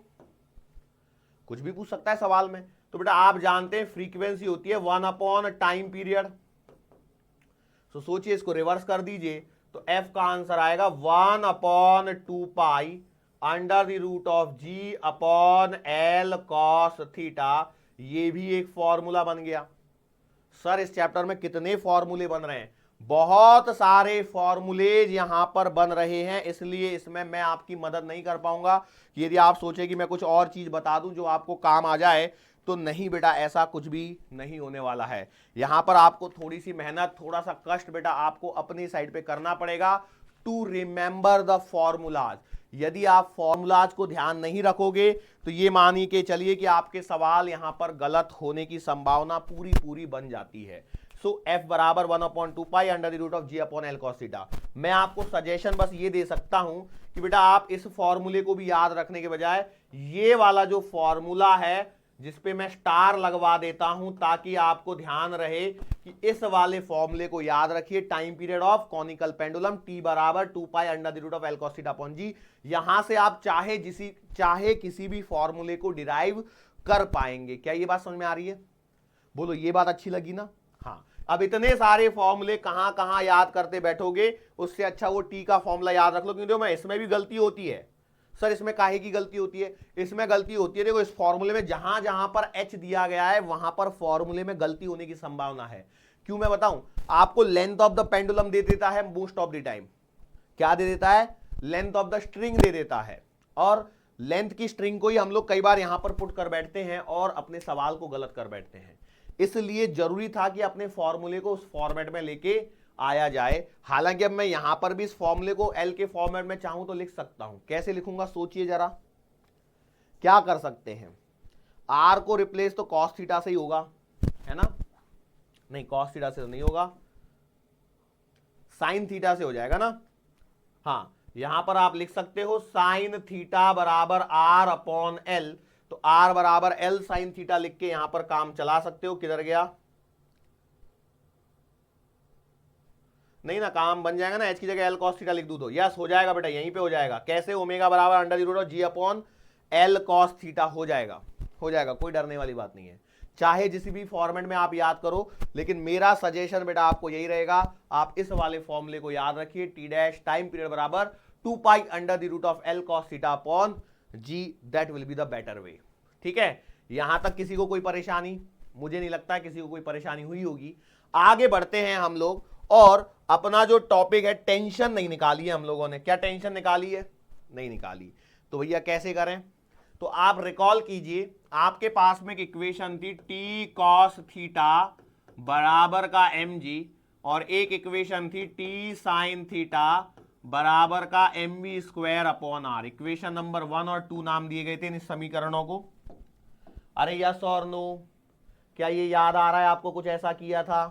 कुछ भी पूछ सकता है सवाल में। तो बेटा आप जानते हैं फ्रीक्वेंसी होती है 1 अपॉन टाइम पीरियड। तो सोचिए, इसको रिवर्स कर दीजिए तो एफ का आंसर आएगा 1 upon 2 pi under the root of G upon L cos theta. ये भी एक फॉर्मूला बन गया। सर इस चैप्टर में कितने फॉर्मूले बन रहे हैं? बहुत सारे फॉर्मूलेज यहां पर बन रहे हैं, इसलिए इसमें मैं आपकी मदद नहीं कर पाऊंगा। यदि आप सोचे कि मैं कुछ और चीज बता दूं जो आपको काम आ जाए, तो नहीं बेटा, ऐसा कुछ भी नहीं होने वाला है। यहां पर आपको थोड़ी सी मेहनत, थोड़ा सा कष्ट बेटा आपको अपनी साइड पे करना पड़ेगा टू रिमेंबर द फॉर्मूलाज। यदि आप फॉर्मूलाज को ध्यान नहीं रखोगे तो ये मानिए के चलिए कि आपके सवाल यहां पर गलत होने की संभावना पूरी पूरी बन जाती है। सो f बराबर 1/2 pi under the root of g upon L cos theta. मैं आपको सजेशन बस ये दे सकता हूं कि बेटा आप इस फॉर्मूले को भी याद रखने के बजाय ये वाला जो फॉर्मूला है जिसपे मैं स्टार लगवा देता हूं ताकि आपको ध्यान रहे कि इस वाले फॉर्मूले को याद रखिए, time period of conical pendulum t बराबर 2 pi under the root of L cos theta upon g. यहां से आप चाहे किसी भी फॉर्मूले को डिराइव कर पाएंगे। क्या ये बात समझ में आ रही है? बोलो ये बात अच्छी लगी ना? हाँ, अब इतने सारे फॉर्मूले कहां कहां याद करते बैठोगे, उससे अच्छा वो टी का फॉर्मूला याद रख लो। क्योंकि मैं इसमें भी गलती होती है सर, इसमें काहे की गलती होती है? इसमें गलती होती है, देखो इस फॉर्मूले में जहां जहां पर h दिया गया है वहां पर फॉर्मूले में गलती होने की संभावना है। क्यों मैं बताऊं आपको? लेंथ ऑफ द पेंडुलम दे देता है मोस्ट ऑफ द टाइम। क्या दे देता है? लेंथ ऑफ द स्ट्रिंग दे देता है, और लेंथ की स्ट्रिंग को ही हम लोग कई बार यहां पर पुट कर बैठते हैं और अपने सवाल को गलत कर बैठते हैं। इसलिए जरूरी था कि अपने फॉर्मूले को उस फॉर्मेट में लेके आया जाए। हालांकि अब मैं यहां पर भी इस फॉर्मूले को एल के फॉर्मेट में चाहूं तो लिख सकता हूं। कैसे लिखूंगा सोचिए जरा, क्या कर सकते हैं? आर को रिप्लेस तो कॉस थीटा से ही होगा, है ना? नहीं, कॉस थीटा से तो नहीं होगा, साइन थीटा से हो जाएगा ना। हाँ, यहां पर आप लिख सकते हो साइन थीटा बराबर आर अपॉन एल, तो आर बराबर एल साइन थीटा लिख के यहां पर काम चला सकते हो। किधर गया? नहीं ना, काम बन जाएगा ना, एच की जगह एल कॉस थीटा लिख दूं तो यस हो जाएगा बेटा, यहीं पे हो जाएगा। कैसे? ओमेगा बराबर under the root of G upon L cos theta हो जाएगा, हो जाएगा, कोई डरने वाली बात नहीं है। चाहे जिस भी फॉर्मेट में आप याद करो, लेकिन मेरा सजेशन बेटा आपको यही रहेगा, आप इस वाले फॉर्मूले को याद रखिए, टी डैश टाइम पीरियड बराबर 2 pi under the root of L cos theta upon G, that will be the better way. ठीक है, यहां तक किसी को कोई परेशानी? मुझे नहीं लगता किसी को कोई परेशानी हुई होगी। आगे बढ़ते हैं हम लोग, और अपना जो टॉपिक है, टेंशन नहीं निकाली है हम लोगों ने। क्या टेंशन निकाली है? नहीं निकाली। तो भैया कैसे करें? तो आप रिकॉल कीजिए, आपके पास में एक इक्वेशन थी टी कॉस थीटा बराबर का एम जी, और एक इक्वेशन थी टी साइन थीटा बराबर का M V square upon R. Equation number 1 और 2 नाम दिए गए थे इन समीकरणों को। अरे यस और नो, क्या ये याद आ रहा है आपको? कुछ ऐसा किया था?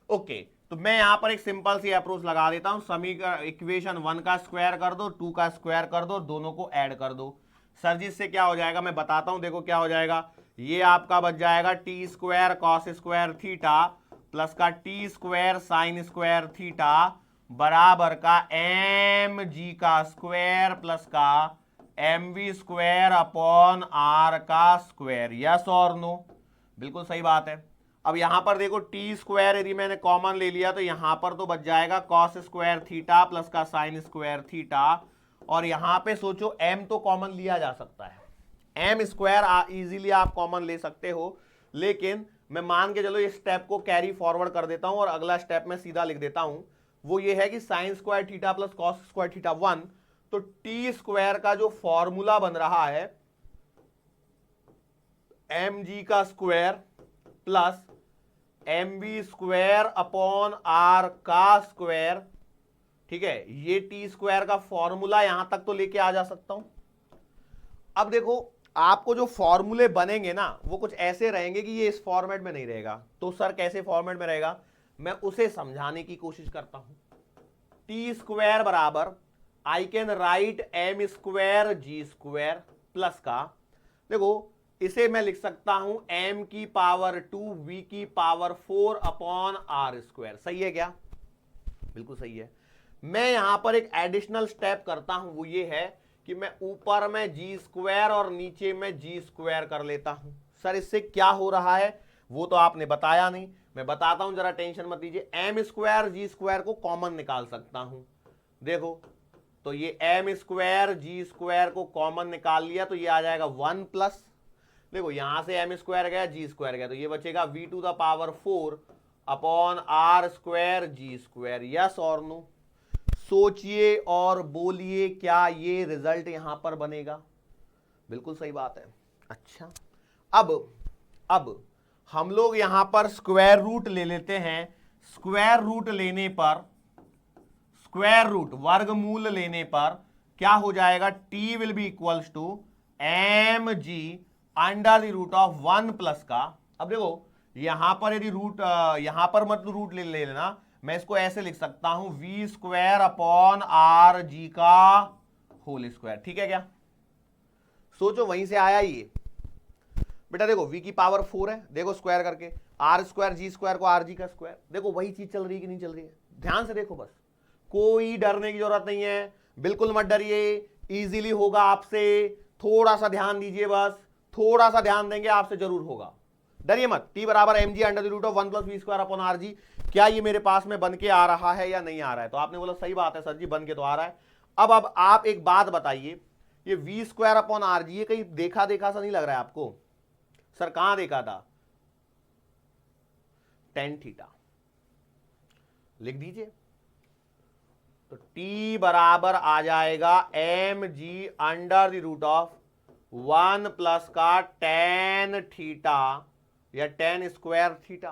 ओके, तो मैं यहां पर एक सिंपल सी अप्रोच लगा देता हूं। समीकरण इक्वेशन 1 का स्क्वायर कर दो, 2 का स्क्वायर कर दो, दोनों को ऐड कर दो। सर जी इससे क्या हो जाएगा? मैं बताता हूं, देखो क्या हो जाएगा। ये आपका बच जाएगा T square cos square theta plus का T square sine square theta बराबर का एम जी का स्क्वायर प्लस का M V square upon R का स्क्वायर। यस और नो? बिल्कुल सही बात है। अब यहां पर देखो टी स्क्वायर यदि मैंने कॉमन ले लिया तो यहां पर तो बच जाएगा कॉस स्क्वायर थीटा प्लस का साइन स्क्वायर थीटा, और यहां पे सोचो m तो कॉमन लिया जा सकता है, एम स्क्वायर इजीली आप कॉमन ले सकते हो, लेकिन मैं मान के चलो इस स्टेप को कैरी फॉरवर्ड कर देता हूं और अगला स्टेप में सीधा लिख देता हूं। वो ये है कि sign square theta plus cos square theta 1, तो टी स्क्वायर का जो फॉर्मूला बन रहा है एम जी का square plus M V square upon R का स्क्वायर। ठीक है, ये टी स्क्वायर का फॉर्मूला यहां तक तो लेके आ जा सकता हूं। अब देखो आपको जो फॉर्मूले बनेंगे ना वो कुछ ऐसे रहेंगे कि ये इस फॉर्मेट में नहीं रहेगा। तो सर कैसे फॉर्मेट में रहेगा? मैं उसे समझाने की कोशिश करता हूं। टी स्क्वायर बराबर I can write M square G square plus का, देखो इसे मैं लिख सकता हूं m की पावर 2 v की पावर 4 अपॉन आर स्क्वायर। सही है क्या? बिल्कुल सही है। मैं यहां पर एक एडिशनल स्टेप करता हूं, वो ये है कि मैं ऊपर में जी स्क्वायर और नीचे में जी स्क्वायर कर लेता हूं। सर इससे क्या हो रहा है वो तो आपने बताया नहीं, मैं बताता हूं, जरा टेंशन मत लीजिए। एम स्क्वायर जी स्क्वायर को कॉमन निकाल सकता हूं। देखो तो ये एम स्क्वायर जी स्क्वायर को कॉमन निकाल लिया तो ये आ जाएगा 1 प्लस, देखो यहां से एम स्क्वायर गया जी स्क्वायर गया तो ये बचेगा v to the power 4 upon R square G square. Yes और नो? सोचिए और बोलिए, क्या ये रिजल्ट यहां पर बनेगा? बिल्कुल सही बात है। अच्छा, अब हम लोग यहां पर स्क्वायर रूट ले लेते हैं। स्क्वायर रूट लेने पर, स्क्वायर रूट वर्गमूल लेने पर क्या हो जाएगा? t will be equals to M G under the root of 1 plus का। अब देखो यहां पर यदि रूट यहां पर मतलब रूट ले लेना, मैं इसको ऐसे लिख सकता हूं V square upon are G का होल स्क्वायर। ठीक है क्या? सोचो वहीं से आया ये बेटा। देखो v की पावर 4 है, देखो स्क्वायर करके आर स्क्वायर जी स्क्वायर को आर जी का स्क्वायर। देखो वही चीज चल रही है कि नहीं चल रही है? ध्यान से देखो, बस कोई डरने की जरूरत नहीं है, बिल्कुल मत डरिए, इजीली होगा आपसे। थोड़ा सा ध्यान दीजिए, बस थोड़ा सा ध्यान देंगे आपसे जरूर होगा, डरिए मत। टी बराबर M G under the root of 1 plus V square upon are G. क्या ये मेरे पास में बन के आ रहा है या नहीं आ रहा है? तो आपने बोला सही बात है सर जी, बन के तो आ रहा है। अब आप एक बात बताइए, ये V square upon R G, ये कहीं देखा देखा सा नहीं लग रहा है आपको? सर कहां देखा था? टेन थीटा लिख दीजिए, तो टी बराबर आ जाएगा M G under the root of 1 plus का टेन थीटा या टेन स्क्वायर थीटा।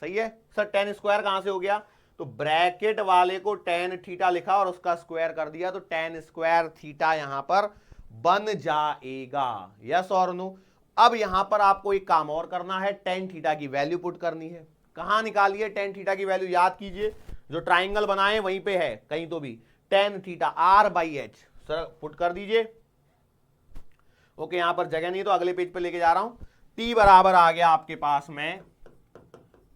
सही है सर? टेन स्क्वायर कहां से हो गया? तो ब्रैकेट वाले को टेन थीटा लिखा और उसका स्क्वायर कर दिया, तो टेन स्क्वायर थीटा यहां पर बन जाएगा। यस और नो? अब यहां पर आपको एक काम और करना है, टेन थीटा की वैल्यू पुट करनी है। कहां निकालिए टेन थीटा की वैल्यू? याद कीजिए, जो ट्राइंगल बनाए वहीं पे है कहीं तो भी। Tan theta R by H, sir put कर दीजिए। ओके, यहां पर जगह नहीं तो अगले पेज पे लेके जा रहा हूं। टी बराबर आ गया आपके पास में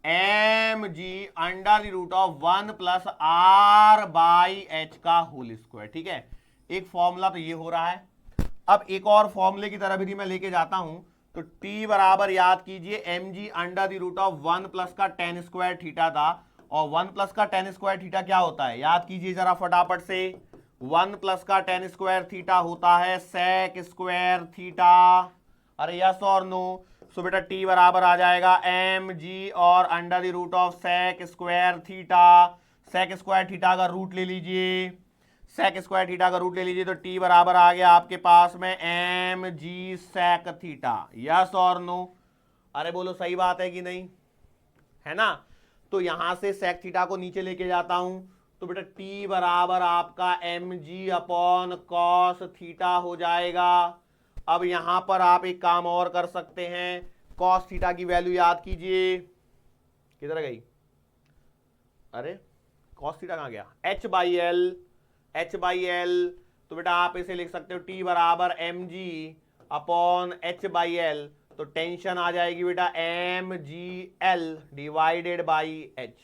M G under the root of 1 plus R by H का होल स्क्वायर। ठीक है, एक फॉर्मूला तो ये हो रहा है। अब एक और फॉर्मूले की तरफ भी मैं लेके जाता हूं, तो टी बराबर याद कीजिए M G under the root of 1 plus का टेन स्क्वायर थीटा था, और 1 प्लस का टेन स्क्वायर थीटा क्या होता है? याद कीजिए जरा फटाफट से। 1 प्लस का टेन स्क्वायर थीटा होता है सेक स्क्वायर थीटा। अरे यस और नो? सो बेटा टी बराबर आ जाएगा एम जी और under the root of sec square theta. Sec square theta का रूट ले लीजिए, सेक स्क्वायर थीटा का रूट ले लीजिए, तो टी बराबर आ गया आपके पास में M G sec theta. Yes और नो? अरे बोलो सही बात है कि नहीं? है ना? तो यहां से सेक थीटा को नीचे लेके जाता हूं, तो बेटा टी बराबर आपका M G upon cos theta हो जाएगा। अब यहां पर आप एक काम और कर सकते हैं, कॉस थीटा की वैल्यू याद कीजिए, किधर गई? अरे कॉस थीटा कहां गया? H by L, H by L. तो बेटा आप इसे लिख सकते हो टी बराबर M G upon H by L, तो टेंशन आ जाएगी बेटा M G L divided by H.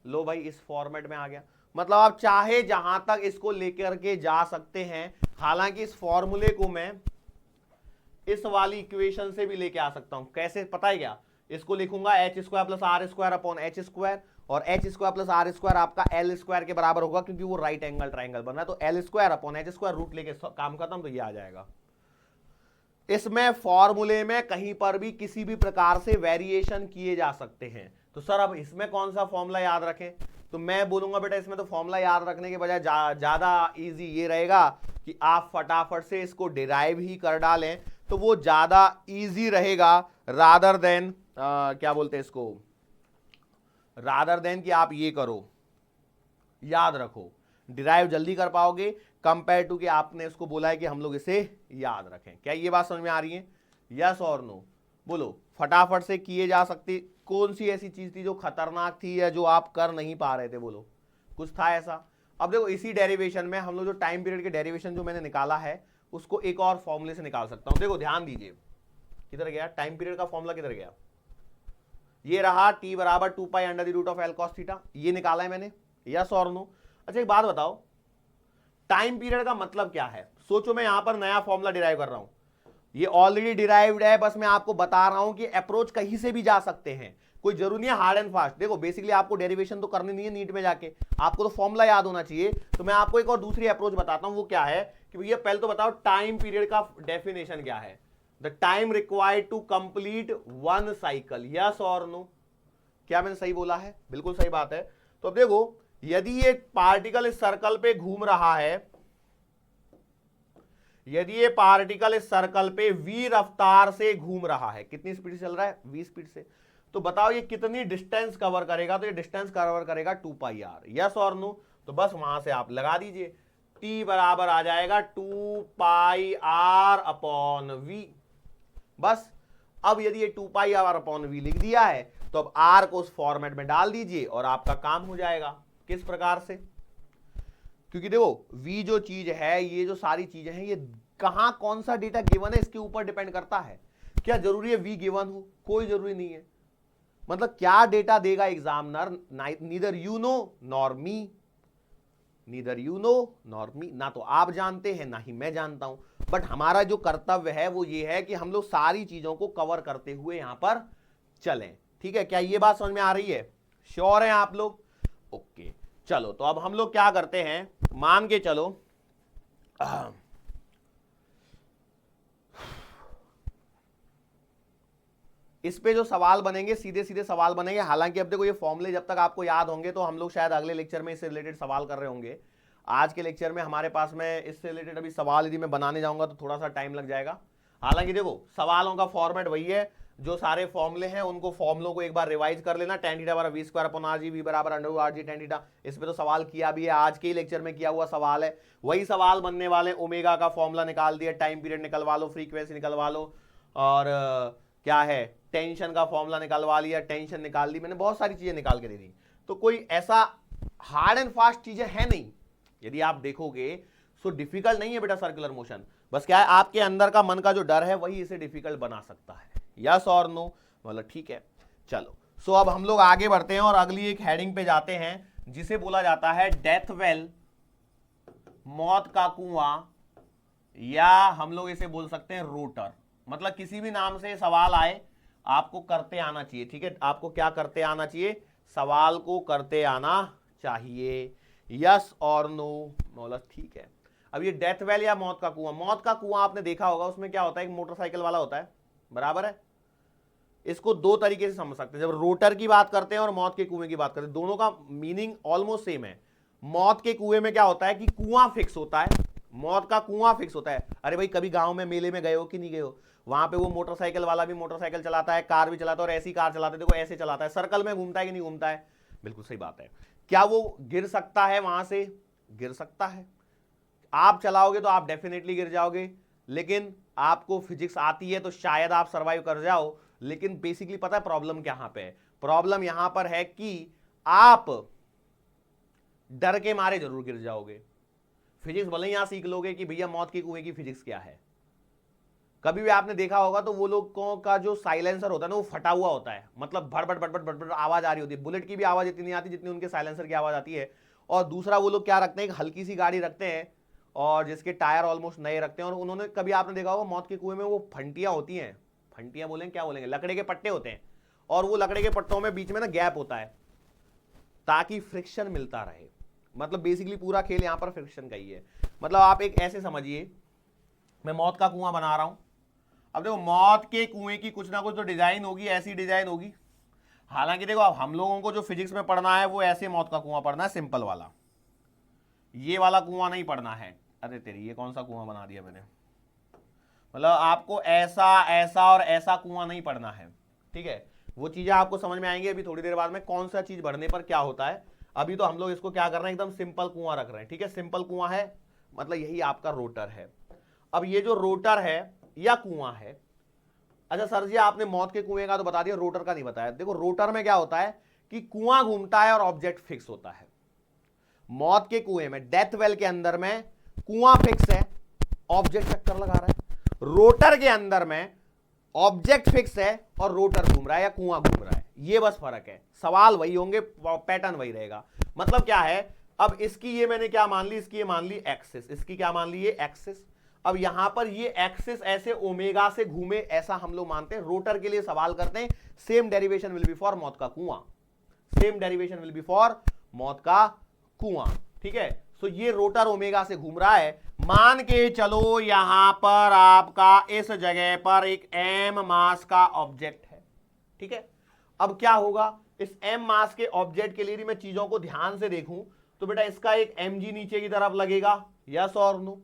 लो भाई इस फॉर्मेट में आ गया। मतलब आप चाहे जहां तक इसको लेकर के जा सकते हैं। हालांकि इस फॉर्मूले को मैं इस वाली इक्वेशन से भी लेके आ सकता हूं। कैसे पता है क्या? इसको लिखूंगा H square plus R square upon H square, और H square plus R square आपका एल स्क्वायर के बराबर होगा, क्योंकि वो राइट एंगल ट्राइंगल बन रहा है। तो L square upon H square root लेके काम खत्म, तो ये आ जाएगा। इसमें फॉर्मूले में कहीं पर भी किसी भी प्रकार से वेरिएशन किए जा सकते हैं। तो सर अब इसमें कौन सा फॉर्मूला याद रखें? तो मैं बोलूंगा बेटा इसमें तो फॉर्मूला याद रखने के बजाय ज्यादा इजी ये रहेगा कि आप फटाफट से इसको डिराइव ही कर डालें, तो वो ज्यादा इजी रहेगा रादर देन क्या बोलते हैं इसको, रादर देन कि आप ये करो, याद रखो, डिराइव जल्दी कर पाओगे कंपेयर टू कि आपने इसको बोला है कि हम लोग इसे याद रखें। क्या ये बात समझ में आ रही है? यस और नो? बोलो फटाफट से किए जा सकती कौन सी ऐसी चीज थी जो खतरनाक थी या जो आप कर नहीं पा रहे थे? बोलो कुछ था ऐसा? अब देखो इसी डेरिवेशन में हम लोग जो टाइम पीरियड के डेरिवेशन जो मैंने निकाला है उसको एक और फॉर्मूले से निकाल सकता हूं। देखो ध्यान दीजिए, किधर गया टाइम पीरियड का फॉर्मूला? किधर गया? ये रहा टी बराबर 2 pi under the root of L cos theta, ये निकाला है मैंने। यस और नो? अच्छा एक बात बताओ, टाइम पीरियड का मतलब क्या है? सोचो मैं यहां पर नया फॉर्मूला डिराइव कर रहा हूं, ये ऑलरेडी डिराइव्ड है, बस मैं आपको बता रहा हूं कि अप्रोच कहीं से भी जा सकते हैं, कोई जरूरी नहीं है हार्ड एंड फास्ट। देखो बेसिकली आपको डेरिवेशन तो करनी नहीं है नीट में जाके, आपको तो फॉर्मूला याद होना चाहिए। तो मैं आपको एक और दूसरी अप्रोच बताता हूं, वो क्या है कि भैया पहले तो बताओ टाइम पीरियड का डेफिनेशन क्या है? The time required to complete one cycle. Yes और नो? क्या मैंने सही बोला है? बिल्कुल सही बात है। तो अब देखो यदि ये पार्टिकल इस सर्कल पे घूम रहा है, यदि ये पार्टिकल इस सर्कल पे v रफ्तार से घूम रहा है, कितनी स्पीड से चल रहा है? v स्पीड से, तो बताओ ये कितनी डिस्टेंस कवर करेगा? तो ये डिस्टेंस कवर करेगा 2 पाई आर। यस और नो? तो बस वहां से आप लगा दीजिए, t बराबर आ जाएगा 2 पाई आर अपॉन v। बस अब यदि ये 2πr/v लिख दिया है तो अब r को उस फॉर्मेट में डाल दीजिए और आपका काम हो जाएगा। किस प्रकार से? क्योंकि देखो v जो चीज है, ये जो सारी चीजें हैं, ये कहां कौन सा डेटा गिवन है इसके ऊपर डिपेंड करता है। क्या जरूरी है v गिवन हो? कोई जरूरी नहीं है। मतलब क्या डेटा देगा examiner, neither you know nor me, neither you know nor me, ना तो आप जानते हैं ना ही मैं जानता हूं। बट हमारा जो कर्तव्य है वो ये है कि हम लोग सारी चीजों को कवर करते हुए यहां पर चलें। ठीक है, क्या ये बात समझ में आ रही है? श्योर हैं आप लोग? ओके, चलो तो अब हम लोग क्या करते हैं, मान के चलो इस पे जो सवाल बनेंगे सीधे सीधे सवाल बनेंगे। हालांकि अब देखो ये फॉर्मूले जब तक आपको याद होंगे तो हम लोग शायद अगले लेक्चर में इससे रिलेटेड सवाल कर रहे होंगे। आज के लेक्चर में हमारे पास में इससे रिलेटेड अभी सवाल यदि मैं बनाने जाऊंगा तो थोड़ा सा टाइम लग जाएगा। हालांकि देखो सवालों का फॉर्मेट वही है, जो सारे फॉर्मूले हैं उनको फॉर्मूलों को एक बार रिवाइज कर लेना। tan थीटा बराबर v² v बराबर √rg tan थीटा। इस पे तो सवाल किया भी है, आज के ही लेक्चर में किया हुआ सवाल है। वही सवाल बनने वाले, ओमेगा का फॉर्मूला निकाल दिया, टाइम पीरियड निकलवा लो, फ्रीक्वेंसी निकलवा लो, और क्या है टेंशन का फॉर्मूला निकलवा लिया, टेंशन निकाल ली, मैंने बहुत सारी चीजें निकाल के दे दी। तो कोई ऐसा हार्ड एंड फास्ट चीजें है नहीं, यदि आप देखोगे सो डिफिकल्ट नहीं है बेटा सर्कुलर मोशन। बस क्या है आपके अंदर का मन का जो डर है वही इसे डिफिकल्ट बना सकता है। यस और नो? मतलब ठीक है, चलो सो अब हम लोग आगे बढ़ते हैं और अगली एक हेडिंग पे जाते हैं जिसे बोला जाता है डेथ वेल, मौत का कुआं, या हम लोग इसे बोल सकते हैं रोटर। मतलब किसी भी नाम से सवाल आए आपको करते आना चाहिए। ठीक है, आपको क्या करते आना चाहिए? सवाल को करते आना चाहिए। यस और नो? मतलब ठीक है। अब ये डेथ वेल या मौत का कुआं, मौत का कुआं आपने देखा होगा, उसमें क्या होता है, एक मोटरसाइकिल वाला होता है, बराबर है। इसको दो तरीके से समझ सकते हैं, जब रोटर की बात करते हैं और मौत के कुएं की बात करते हैं, दोनों का मीनिंग ऑलमोस्ट सेम है। मौत के कुएं में क्या होता है कि कुआं फिक्स होता है, मौत का कुआं फिक्स होता है। अरे भाई कभी गांव में मेले में गए हो कि नहीं गए हो? वहां पे वो मोटरसाइकिल वाला भी मोटरसाइकिल चलाता है, कार भी चलाता है, और ऐसी कार चलाते देखो ऐसे चलाता है, सर्कल में घूमता है कि नहीं घूमता है? बिल्कुल सही बात है। क्या वो गिर सकता है? वहां से गिर सकता है। आप चलाओगे तो आप डेफिनेटली गिर जाओगे, लेकिन आपको फिजिक्स आती है तो शायद आप सर्वाइव कर जाओ। लेकिन बेसिकली पता है प्रॉब्लम कहां पे है? प्रॉब्लम यहां पर है कि आप डर के मारे जरूर गिर जाओगे। फिजिक्स भले ही यहां सीख लोगे कि भैया मौत के कुएं की फिजिक्स क्या है। कभी भी आपने देखा होगा तो वो लोगों का जो साइलेंसर होता है ना वो फटा हुआ होता है, मतलब भड़ भड़ भड़ भड़ भड़ आवाज आ रही होती है। बुलेट की भी आवाज इतनी नहीं आती जितनी उनके साइलेंसर की आवाज आती है। और दूसरा वो लोग क्या रखते हैं, एक हल्की सी गाड़ी रखते हैं और जिसके टायर ऑलमोस्ट नए रखते हैं। और उन्होंने कभी आपने देखा होगा मौत के कुएं में वो फंटियां होती हैं, फंटियां बोलेंगे क्या बोलेंगे, लकड़े के पट्टे होते हैं, और वो लकड़े के पट्टों में बीच में ना गैप होता है ताकि फ्रिक्शन मिलता रहे। मतलब बेसिकली पूरा खेल यहां पर फ्रिक्शन का ही है। मतलब आप एक ऐसे समझिए, मैं मौत का कुआं बना रहा हूं। अब देखो मौत के कुएं की कुछ ना कुछ तो डिजाइन होगी, ऐसी डिजाइन होगी। हालांकि देखो अब हम लोगों को जो फिजिक्स में पढ़ना है वो ऐसे मौत का कुआं पढ़ना है, सिंपल वाला, ये वाला कुआं नहीं पढ़ना है। अरे तेरी ये कौन सा कुआं बना दिया मैंने। मतलब आपको ऐसा ऐसा और ऐसा कुआं नहीं पढ़ना है। ठीक है, वो चीजें आपको समझ में आएंगी अभी थोड़ी देर बाद में, कौन सा चीज भरने पर क्या होता है। अभी तो हम लोग इसको क्या कर रहे हैं, एकदम सिंपल कुआं रख रहे हैं। ठीक है, सिंपल कुआं है, मतलब यही आपका रोटर है। अब ये जो रोटर है या कुआं है, अच्छा सर जी आपने मौत के कुएं का तो बता दिया, रोटर का नहीं बताया। देखो रोटर में क्या होता है कि कुआं घूमता है और ऑब्जेक्ट फिक्स होता है। मौत के कुएं में, डेथ वेल के अंदर में कुआं फिक्स है, ऑब्जेक्ट चक्कर लगा रहा है। रोटर के अंदर में ऑब्जेक्ट फिक्स है और रोटर घूम रहा है या कुआं घूम रहा है। ये बस फर्क है, सवाल वही होंगे, पैटर्न वही रहेगा। मतलब क्या है, अब इसकी ये मैंने क्या मान ली, इसकी ये मान ली एक्सिस, इसकी क्या मान ली, ये एक्सिस। अब यहां पर ये एक्सिस ऐसे ओमेगा से घूमे, ऐसा हम लोग मानते हैं। रोटर के लिए सवाल करते हैं, same derivation will be for मौत का कुआं, same derivation will be for मौत का कुआं। ठीक है, सो ये रोटर ओमेगा से घूम रहा है। मान के चलो यहां पर आपका इस जगह पर एक m मास का ऑब्जेक्ट है। ठीक है, अब क्या होगा, इस m मास के ऑब्जेक्ट के लिए यदि मैं चीजों को ध्यान से देखूं तो बेटा इसका एक mg नीचे की तरफ लगेगा, यस और नो।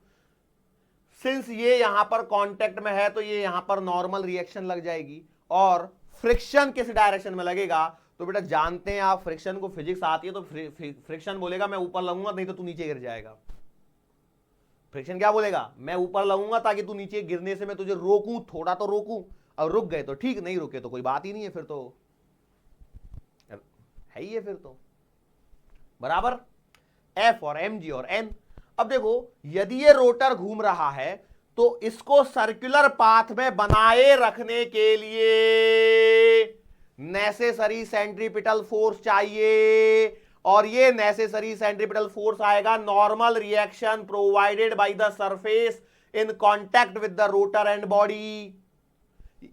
सिंस ये यहां पर कांटेक्ट में है तो ये यहां पर नॉर्मल रिएक्शन लग जाएगी। और फ्रिक्शन किस डायरेक्शन में लगेगा, तो बेटा जानते हैं आप फ्रिक्शन को, फिजिक्स आती है तो फ्रिक्शन बोलेगा मैं ऊपर लगूंगा नहीं तो तू नीचे गिर जाएगा। फ्रिक्शन क्या बोलेगा, मैं ऊपर लगूंगा ताकि तू नीचे गिरने से मैं तुझे रोकूं, थोड़ा तो रोकूं। और रुक गए तो ठीक, नहीं रुके तो कोई बात ही नहीं है, फिर तो है ही है फिर तो बराबर। एफ और एम जी और एन। अब देखो यदि ये रोटर घूम रहा है तो इसको सर्कुलर पाथ में बनाए रखने के लिए नेसेसरी सेंट्रीपिटल फोर्स चाहिए, और ये नेसेसरी सेंट्रीपिटल फोर्स आएगा normal reaction provided by the surface in contact with the rotor and body.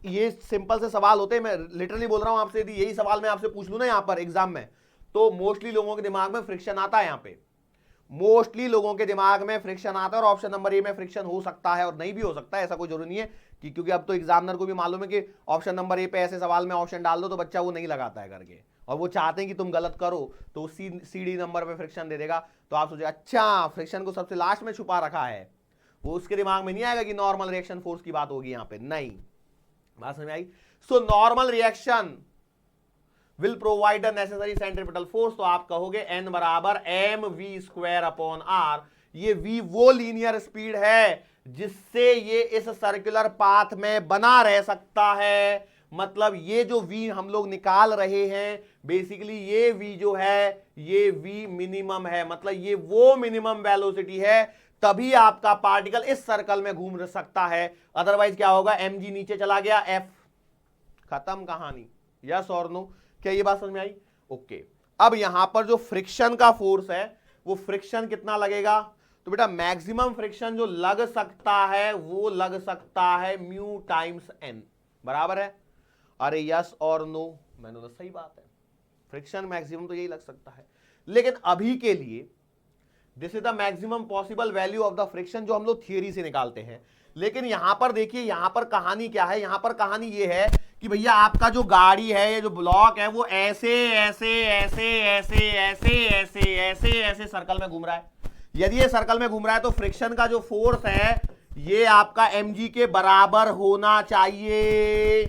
ये सिंपल से सवाल होते हैं, मैं लिटरली बोल रहा हूं आपसे, यदि यही सवाल मैं आपसे पूछ लूं ना यहां पर एग्जाम में, तो मोस्टली लोगों के दिमाग में फ्रिक्शन आता है। यहां पे मोस्टली लोगों के दिमाग में फ्रिक्शन आता है, और ऑप्शन नंबर ए में फ्रिक्शन हो सकता है और नहीं भी हो सकता है, ऐसा कोई जरूरी नहीं है कि, क्योंकि अब तो एग्जामिनर को भी मालूम है कि ऑप्शन नंबर ए पे ऐसे सवाल में ऑप्शन डाल दो तो बच्चा वो नहीं लगाता है करके, और वो चाहते हैं कि तुम गलत करो तो सी डी नंबर पे फ्रिक्शन दे देगा। तो आप सोचे अच्छा फ्रिक्शन को सबसे लास्ट में छुपा रखा है, वो उसके दिमाग में नहीं आएगा कि नॉर्मल रिएक्शन फोर्स की बात होगी यहां पे, नहीं। बात समझ में आई? So normal reaction will provide the necessary centripetal force, तो आप कहोगे n बराबर M V square upon R. ये v वो लीनियर स्पीड है जिससे ये इस सर्कुलर पाथ में बना रह सकता है। मतलब ये जो v हम लोग निकाल रहे हैं बेसिकली ये v जो है ये v मिनिमम है, मतलब ये वो मिनिमम वेलोसिटी है, तभी आपका पार्टिकल इस सर्कल में घूम सकता है। अदरवाइज क्या होगा, mg नीचे चला गया, f खत्म कहानी। यस और नो? क्या ये बात समझ में आई? ओके। अब यहां पर जो फ्रिक्शन का फोर्स है वो फ्रिक्शन कितना लगेगा, तो बेटा मैक्सिमम फ्रिक्शन जो लग सकता है वो लग सकता है म्यू टाइम्स एन, बराबर है? अरे यस और नो? मैंने तो सही बात है, फ्रिक्शन मैक्सिमम तो यही लग सकता है, लेकिन अभी के लिए this is the maximum possible value of the friction जो हम लोग थियरी से निकालते हैं। लेकिन यहां पर देखिए, यहां पर कहानी क्या है, यहां पर कहानी ये है कि भैया आपका जो गाड़ी है, ये जो ब्लॉक है, वो ऐसे ऐसे ऐसे ऐसे ऐसे ऐसे ऐसे ऐसे सर्कल में घूम रहा है। यदि ये सर्कल में घूम रहा है तो फ्रिक्शन का जो फोर्स है ये आपका mg के बराबर होना चाहिए,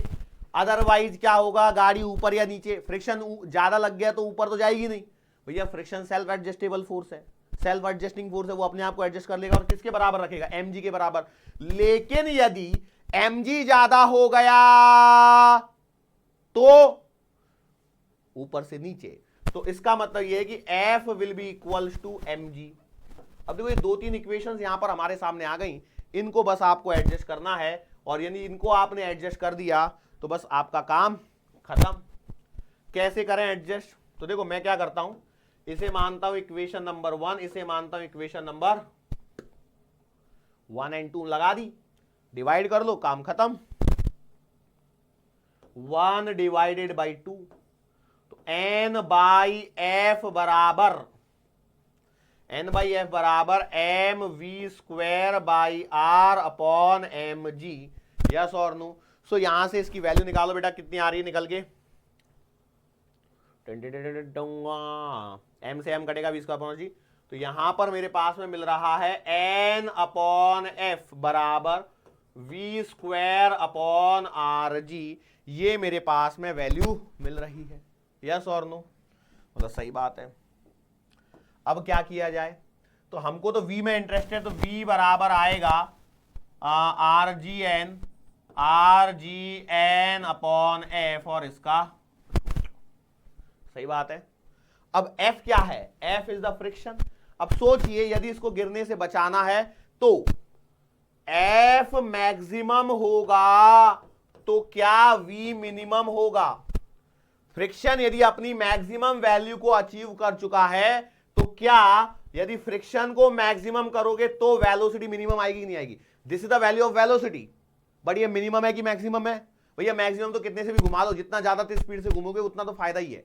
अदरवाइज क्या होगा, गाड़ी ऊपर या नीचे, फ्रिक्शन ज्यादा लग गया तो ऊपर तो जाएगी नहीं भैया। फ्रिक्शन सेल्फ एडजस्टेबल फोर्स है, सेल्फ एडजस्टिंग फोर्स है, वो अपने आप को एडजस्ट कर लेगा और किसके बराबर रखेगा, mg के बराबर। लेकिन यदि mg ज्यादा हो गया तो ऊपर से नीचे, तो इसका मतलब यह है कि f will be equals to mg। अब देखो ये दो तीन इक्वेशंस यहां पर हमारे सामने आ गई, इनको बस आपको एडजस्ट करना है, और यानी इनको आपने एडजस्ट कर दिया तो बस आपका काम खत्म। कैसे करें एडजस्ट, तो देखो मैं क्या करता हूं, इसे मानता हूं इक्वेशन नंबर 1, इसे मानता हूं इक्वेशन नंबर 1 और 2, लगा दी, डिवाइड कर लो, काम खत्म। 1 डिवाइडेड बाई 2, तो n बाई एफ बराबर M V square by R upon M G. Yes और नो? सो यहां से इसकी वैल्यू निकालो बेटा, कितनी आ रही है निकल के, एम से एम कटेगा, 20 का अपॉन जी, तो यहां पर मेरे पास में मिल रहा है एन अपॉन एफ बराबर we square upon R G. ये मेरे पास में वैल्यू मिल रही है। यस और नो? मतलब सही बात है। अब क्या किया जाए, तो हमको तो v में इंटरेस्ट है, तो v बराबर आएगा R G N upon F, और इसका सही बात है। अब f क्या है, f इज द फ्रिक्शन। अब सोचिए यदि इसको गिरने से बचाना है तो f मैक्सिमम होगा तो क्या v मिनिमम होगा। फ्रिक्शन यदि अपनी मैक्सिमम वैल्यू को अचीव कर चुका है तो क्या यदि फ्रिक्शन को मैक्सिमम करोगे तो वेलोसिटी मिनिमम आएगी कि नहीं आएगी। This is the value of velocity, but ये मिनिमम है कि मैक्सिमम है, भैया मैक्सिमम तो कितने से भी घुमा लो, जितना ज्यादा तेज स्पीड से घूमोगे उतना तो फायदा ही है,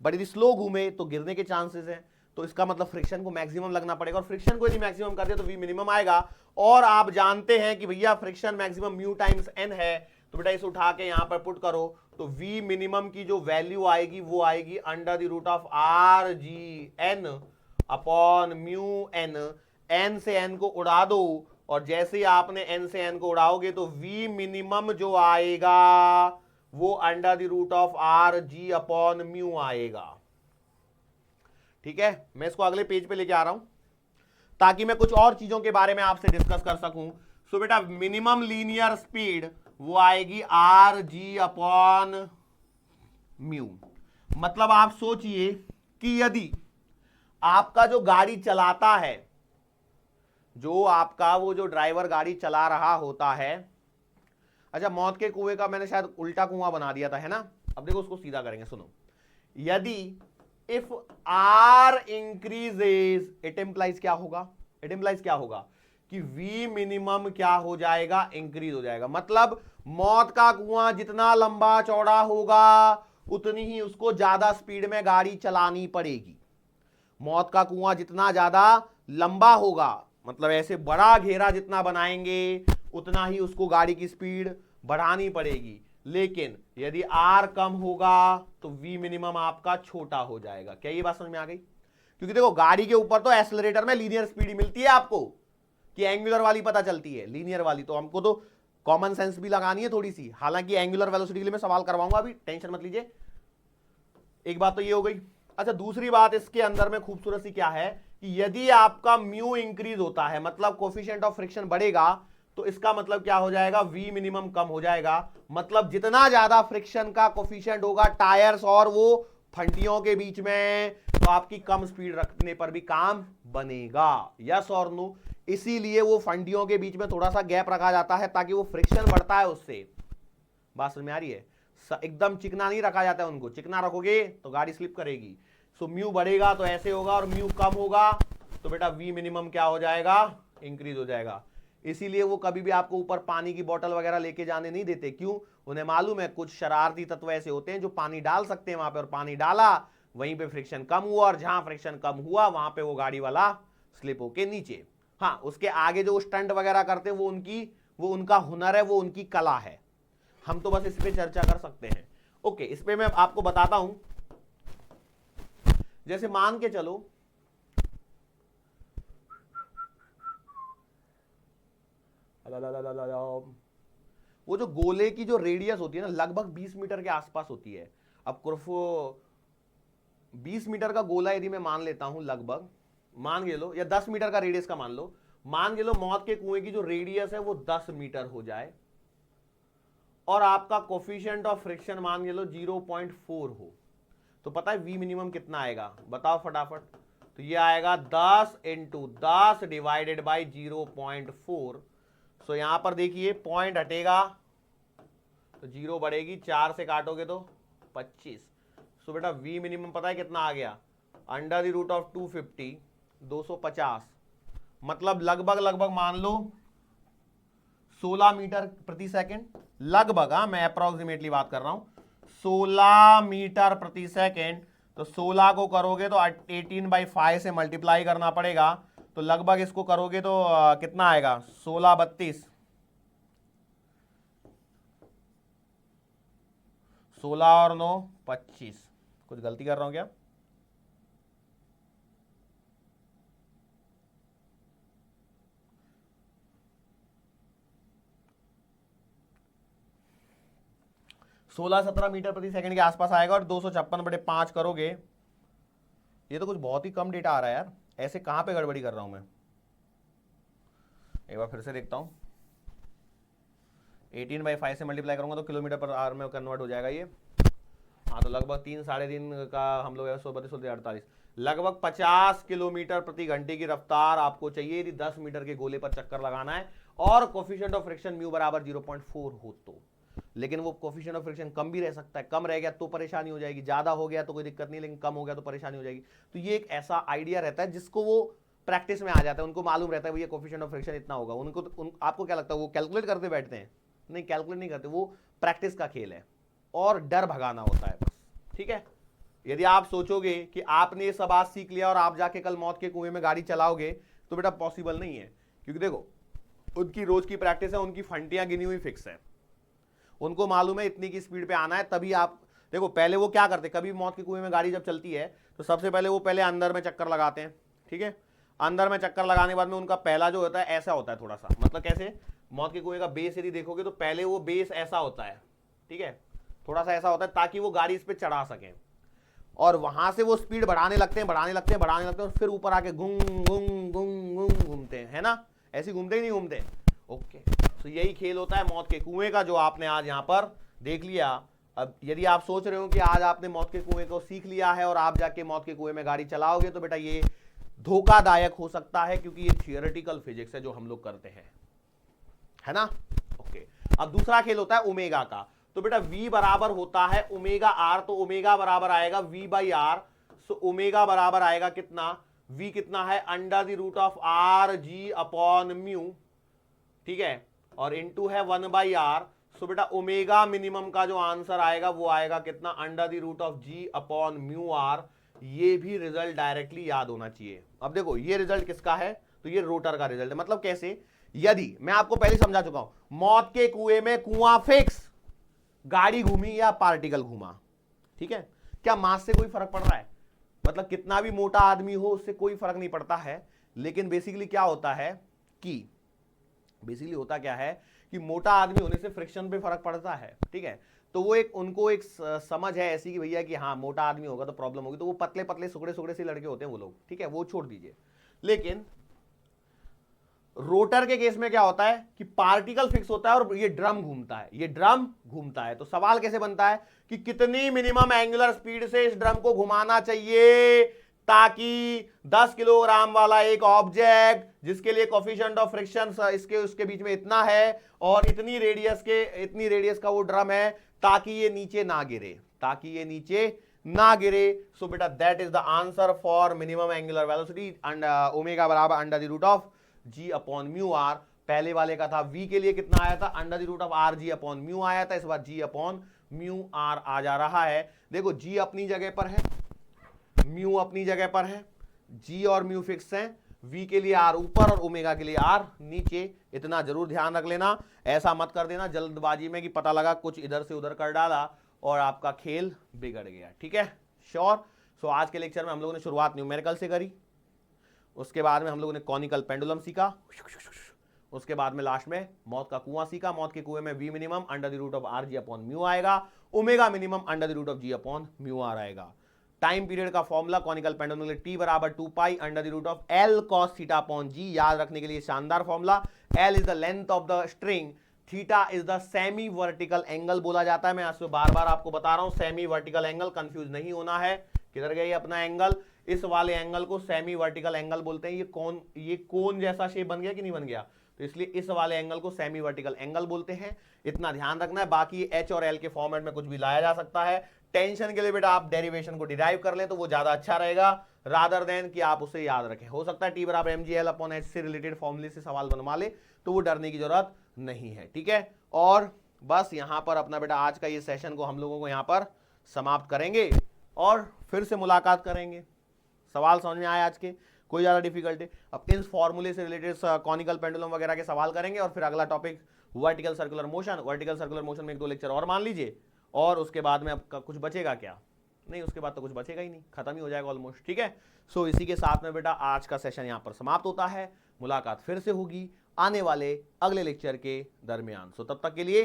बट यदि स्लो घूमे तो गिरने के चांसेस हैं, तो इसका मतलब फ्रिक्शन को मैक्सिमम लगना पड़ेगा, और फ्रिक्शन को यदि मैक्सिमम कर दिया तो v मिनिमम आएगा। और आप जानते हैं कि भैया friction maximum mu times n है, तो बेटा इसे उठा के यहां पर पुट करो, तो v मिनिमम की जो वैल्यू आएगी वो आएगी under the root of are G N upon mu N. n से n को उड़ा दो, और जैसे ही आपने n से n को उड़ाओगे तो v मिनिमम जो आएगा वो under the root of are G upon mu आएगा। ठीक है, मैं इसको अगले पेज पे लेके आ रहा हूं ताकि मैं कुछ और चीजों के बारे में आपसे डिस्कस कर सकूं। सो बेटा मिनिमम लीनियर स्पीड वो आएगी RG/μ। मतलब आप सोचिए कि यदि आपका जो गाड़ी चलाता है, जो आपका वो जो ड्राइवर गाड़ी चला रहा होता है, अच्छा मौत के कुएं का मैंने शायद उल्टा कुआं बना दिया था, है ना। अब देखो उसको सीधा करेंगे, सुनो। यदि if R increases, it implies क्या होगा, इट इंप्लाइज क्या होगा कि V मिनिमम क्या हो जाएगा, इंक्रीज हो जाएगा। मतलब मौत का कुआं जितना लंबा चौड़ा होगा उतनी ही उसको ज्यादा स्पीड में गाड़ी चलानी पड़ेगी। मौत का कुआं जितना ज्यादा लंबा होगा, मतलब ऐसे बड़ा घेरा जितना बनाएंगे उतना ही उसको गाड़ी की स्पीड बढ़ानी पड़ेगी। लेकिन यदि R कम होगा तो V मिनिमम आपका छोटा हो जाएगा। क्या ये बात समझ में आ गई? क्योंकि देखो गाड़ी के ऊपर तो एक्सीलरेटर में लीनियर स्पीड मिलती है आपको, कि एंगुलर वाली पता चलती है, लीनियर वाली तो हमको तो कॉमन सेंस भी लगानी है थोड़ी सी। हालांकि एंगुलर वेलोसिटी के लिए मैं सवाल करवाऊंगा, अभी टेंशन मत लीजिए। एक बात तो ये हो गई। अच्छा दूसरी बात इसके अंदर में खूबसूरत सी क्या है कि यदि आपका म्यू इंक्रीज होता है, मतलब कोफिशिएंट ऑफ फ्रिक्शन बढ़ेगा, तो इसका मतलब क्या हो जाएगा, V मिनिमम कम हो जाएगा। मतलब जितना ज्यादा फ्रिक्शन का कोफिशिएंट होगा टायर्स और वो फंटियों के बीच में, तो आपकी कम स्पीड रखने पर भी काम बनेगा। यस और नो? इसीलिए वो फंटियों के बीच में थोड़ा सा गैप रखा जाता है ताकि वो फ्रिक्शन बढ़ता है उससे। बात समझ में आ रही है? एकदम चिकना नहीं रखा जाता है उनको, चिकना रखोगे तो गाड़ी स्लिप करेगी। सो म्यू बढ़ेगा तो ऐसे होगा, और म्यू कम होगा तो बेटा V मिनिमम क्या हो जाएगा, इंक्रीज हो जाएगा। इसीलिए वो कभी भी आपको ऊपर पानी की बोतल वगैरह लेके जाने नहीं देते। क्यों? उन्हें मालूम है कुछ शरारती तत्व ऐसे होते हैं जो पानी डाल सकते हैं वहां पे, और पानी डाला वहीं पे फ्रिक्शन कम हुआ, और जहां फ्रिक्शन कम हुआ वहां पे वो गाड़ी वाला स्लिप होके नीचे। हाँ, उसके आगे जो स्टंट वगैरह करते हैं वो उनका हुनर है, वो उनकी कला है। हम तो बस इस पे चर्चा कर सकते हैं। ओके, इस पे मैं आपको बताता हूं। जैसे मान के चलो वो जो गोले की जो रेडियस होती है ना, लगभग 20 मीटर के आसपास होती है। अब 20 मीटर का गोला यदि मैं मान लेता हूं, लगभग मान के लो, या 10 मीटर का रेडियस का मान लो, मान के लो मौत के कुएं की जो रेडियस है वो 10 मीटर हो जाए, और आपका कोफिशिएंट ऑफ फ्रिक्शन मान के लो 0.4 हो, तो पता है V मिनिमम कितना आएगा, बताओ फटाफट। तो ये आएगा 10 × 10 डिवाइडेड बाई 0.4। सो यहां पर देखिए पॉइंट हटेगा तो 0 बढ़ेगी, 4 से काटोगे तो 25। सो बेटा V मिनिमम पता है कितना आ गया, √250, 250। मतलब लगभग मान लो 16 मीटर प्रति सेकंड, लगभग। हाँ, मैं अप्रोक्सीमेटली बात कर रहा हूं, 16 मीटर प्रति सेकंड। तो 16 को करोगे तो 18/5 से मल्टीप्लाई करना पड़ेगा, तो लगभग इसको करोगे तो कितना आएगा, 16 32, 16 और 9 25। कुछ गलती कर रहा हूं क्या? सोलह 17 मीटर प्रति सेकंड के आसपास आएगा, और 256/5 करोगे। ये तो कुछ बहुत ही कम डेटा आ रहा है यार, ऐसे कहां पे गड़बड़ी कर रहा हूं मैं? एक बार फिर से देखता हूं। 18/5 से मल्टीप्लाई करूंगा तो किलोमीटर पर आवर में कन्वर्ट हो जाएगा ये। हाँ, तो लगभग 3-3.5 का हम लोग 132-148, लगभग 50 किलोमीटर प्रति घंटे की रफ्तार आपको चाहिए यदि 10 मीटर के गोले पर चक्कर लगाना है, और कोफिशिएंट ऑफ फ्रिक्शन म्यू बराबर 0.4 हो तो। लेकिन वो कोफिशिएंट ऑफ फ्रिक्शन कम भी रह सकता है, कम रह गया तो परेशानी हो जाएगी, ज्यादा हो गया तो कोई दिक्कत नहीं, लेकिन कम हो गया तो परेशानी हो जाएगी। तो ये एक ऐसा आइडिया रहता है जिसको वो प्रैक्टिस में आ जाता है, उनको मालूम रहता है भैया कोफिशिएंट ऑफ फ्रिक्शन इतना होगा। आपको क्या लगता है वो कैलकुलेट करते बैठते हैं? नहीं, कैलकुलेट नहीं करते, वो प्रैक्टिस का खेल है, और डर भगाना होता है बस। ठीक है, यदि आप सोचोगे कि आपने ये सब आज सीख लिया और आप जाके कल मौत के कुएं में गाड़ी चलाओगे, तो बेटा पॉसिबल नहीं है। क्योंकि देखो उनकी रोज की प्रैक्टिस है, उनकी फंटियां गिनी हुई फिक्स है, उनको मालूम है इतनी की स्पीड पे आना है, तभी आप देखो। पहले वो क्या करते, कभी मौत के कुएं में गाड़ी जब चलती है तो सबसे पहले वो पहले अंदर में चक्कर लगाते हैं। ठीक है, अंदर में चक्कर लगाने के बाद में उनका पहला जो होता है ऐसा होता है थोड़ा सा, मतलब कैसे, मौत के कुएं का बेस यदि देखोगे तो पहले वो बेस ऐसा होता है, ठीक है, थोड़ा सा ऐसा होता है ताकि वो गाड़ी इस पर चढ़ा सकें, और वहां से वो स्पीड बढ़ाने लगते हैं, और फिर ऊपर आके घूम घूम घूम घूम घूमते हैं, है ना? ऐसे घूमते ही नहीं घूमते। ओके, तो यही खेल होता है मौत के कुएं का, जो आपने आज यहां पर देख लिया। अब यदि आप सोच रहे हो कि आज आपने मौत के कुएं को सीख लिया है और आप जाके मौत के कुएं में गाड़ी चलाओगे, तो बेटा ये धोखादायक हो सकता है, क्योंकि ये थियोरेटिकल फिजिक्स है जो हम लोग करते हैं, है ना। ओके, अब दूसरा खेल होता है ओमेगा का। तो बेटा V बराबर होता है ओमेगा आर, तो ओमेगा बराबर आएगा V by R. So omega बराबर आएगा कितना, V कितना है under the root of are G upon mu, ठीक है, और इनटू है 1 बाई आर। सो बेटा ओमेगा मिनिमम का जो आंसर आएगा वो आएगा कितना, under the root of G upon mu R. ये भी रिजल्ट डायरेक्टली याद होना चाहिए। अब देखो ये रिजल्ट किसका है, तो ये रोटर का रिजल्ट है। मतलब कैसे, यदि मैं आपको पहले समझा चुका हूं, मौत के कुएं में कुआं फिक्स, गाड़ी घूमी या पार्टिकल घूमा, ठीक है, क्या मास से कोई फर्क पड़ रहा है, मतलब कितना भी मोटा आदमी हो उससे कोई फर्क नहीं पड़ता है। लेकिन बेसिकली क्या होता है कि बेसिकली होता क्या है कि मोटा आदमी होने से फ्रिक्शन पे फर्क पड़ता है, ठीक है। तो वो एक उनको एक समझ है ऐसी कि भैया कि हाँ मोटा आदमी होगा तो प्रॉब्लम होगी, तो वो पतले पतले सुगड़े सुगड़े से लड़के होते हैं वो लोग, ठीक है, वो छोड़ दीजिए। लेकिन रोटर के केस में क्या होता है कि पार्टिकल फिक्स होता है और ये ड्रम घूमता है, ये ड्रम घूमता है। तो सवाल कैसे बनता है कि कितनी मिनिमम एंगुलर स्पीड से इस ड्रम को घुमाना चाहिए ताकि 10 किलोग्राम वाला एक ऑब्जेक्ट जिसके लिए कोफिशिएंट ऑफ फ्रिक्शन इसके उसके बीच में इतना है और इतनी रेडियस का वो ड्रम है, ताकि ये नीचे ना गिरे, ताकि ये नीचे ना गिरे। सो बेटा that is the answer for minimum angular velocity, and omega बराबर under the root of G upon mu R. पहले वाले का था V के लिए कितना आया था, under the root of are G upon mu आया था, इस बार जी अपॉन म्यू आर आ जा रहा है। देखो जी अपनी जगह पर है, म्यू अपनी जगह पर है, जी और म्यू फिक्स हैं, V के लिए R ऊपर और ओमेगा के लिए R नीचे। इतना जरूर ध्यान रख लेना, ऐसा मत कर देना जल्दबाजी में कि पता लगा कुछ इधर से उधर कर डाला और आपका खेल बिगड़ गया, ठीक है, श्योर। सो आज के लेक्चर में हम लोगों ने शुरुआत न्यूमेरिकल से करी, उसके बाद में हम लोगों ने कॉनिकल पेंडुलम सीखा, उसके बाद में लास्ट में मौत का कुआं सीखा। मौत के कुएं में V minimum under the root of are G upon mu आएगा, omega minimum under the root of G upon mu R आएगा। टाइम पीरियड का फॉर्मूला कॉनिकल पेंडुलम के लिए T बराबर 2 pi under the root of L cos theta upon G, याद रखने के लिए शानदार formula. L is the length of the string, theta is the semi vertical angle बोला जाता है। मैं आज बार बार आपको बता रहा हूं, सेमी वर्टिकल एंगल, कंफ्यूज नहीं होना है। किधर गया अपना एंगल, इस वाले एंगल को सेमी वर्टिकल एंगल बोलते हैं। ये कोन जैसा शेप बन गया कि नहीं बन गया, तो इसलिए इस वाले एंगल को सेमी वर्टिकल एंगल बोलते हैं, इतना ध्यान रखना है। बाकी H और L के फॉर्मेट में कुछ भी लाया जा सकता है। टेंशन के लिए बेटा आप डेरिवेशन को डिराइव कर लें तो वो ज्यादा अच्छा रहेगा, रादर देन कि आप उसे याद रखें। हो सकता है T बराबर mgl अपॉन h से रिलेटेड फॉर्मूले से सवाल बनवा ले, तो वो डरने की जरूरत नहीं है, ठीक है। और बस यहां पर अपना बेटा आज का ये सेशन को हम लोगों को यहां पर समाप्त करेंगे और फिर से मुलाकात करेंगे। सवाल समझ में आए आज के, कोई ज्यादा डिफिकल्टी? अब इन फॉर्मूले से रिलेटेड कॉनिकल पेंडुलम वगैरह के सवाल करेंगे और फिर अगला topic vertical circular motion. Vertical circular motion में 1-2 लेक्चर और मान लीजिए, और उसके बाद में आपका कुछ बचेगा क्या? नहीं, उसके बाद तो कुछ बचेगा ही नहीं, खत्म ही हो जाएगा ऑलमोस्ट, ठीक है। सो इसी के साथ में बेटा आज का सेशन यहां पर समाप्त होता है। मुलाकात फिर से होगी आने वाले अगले लेक्चर के दरमियान। सो तब तक के लिए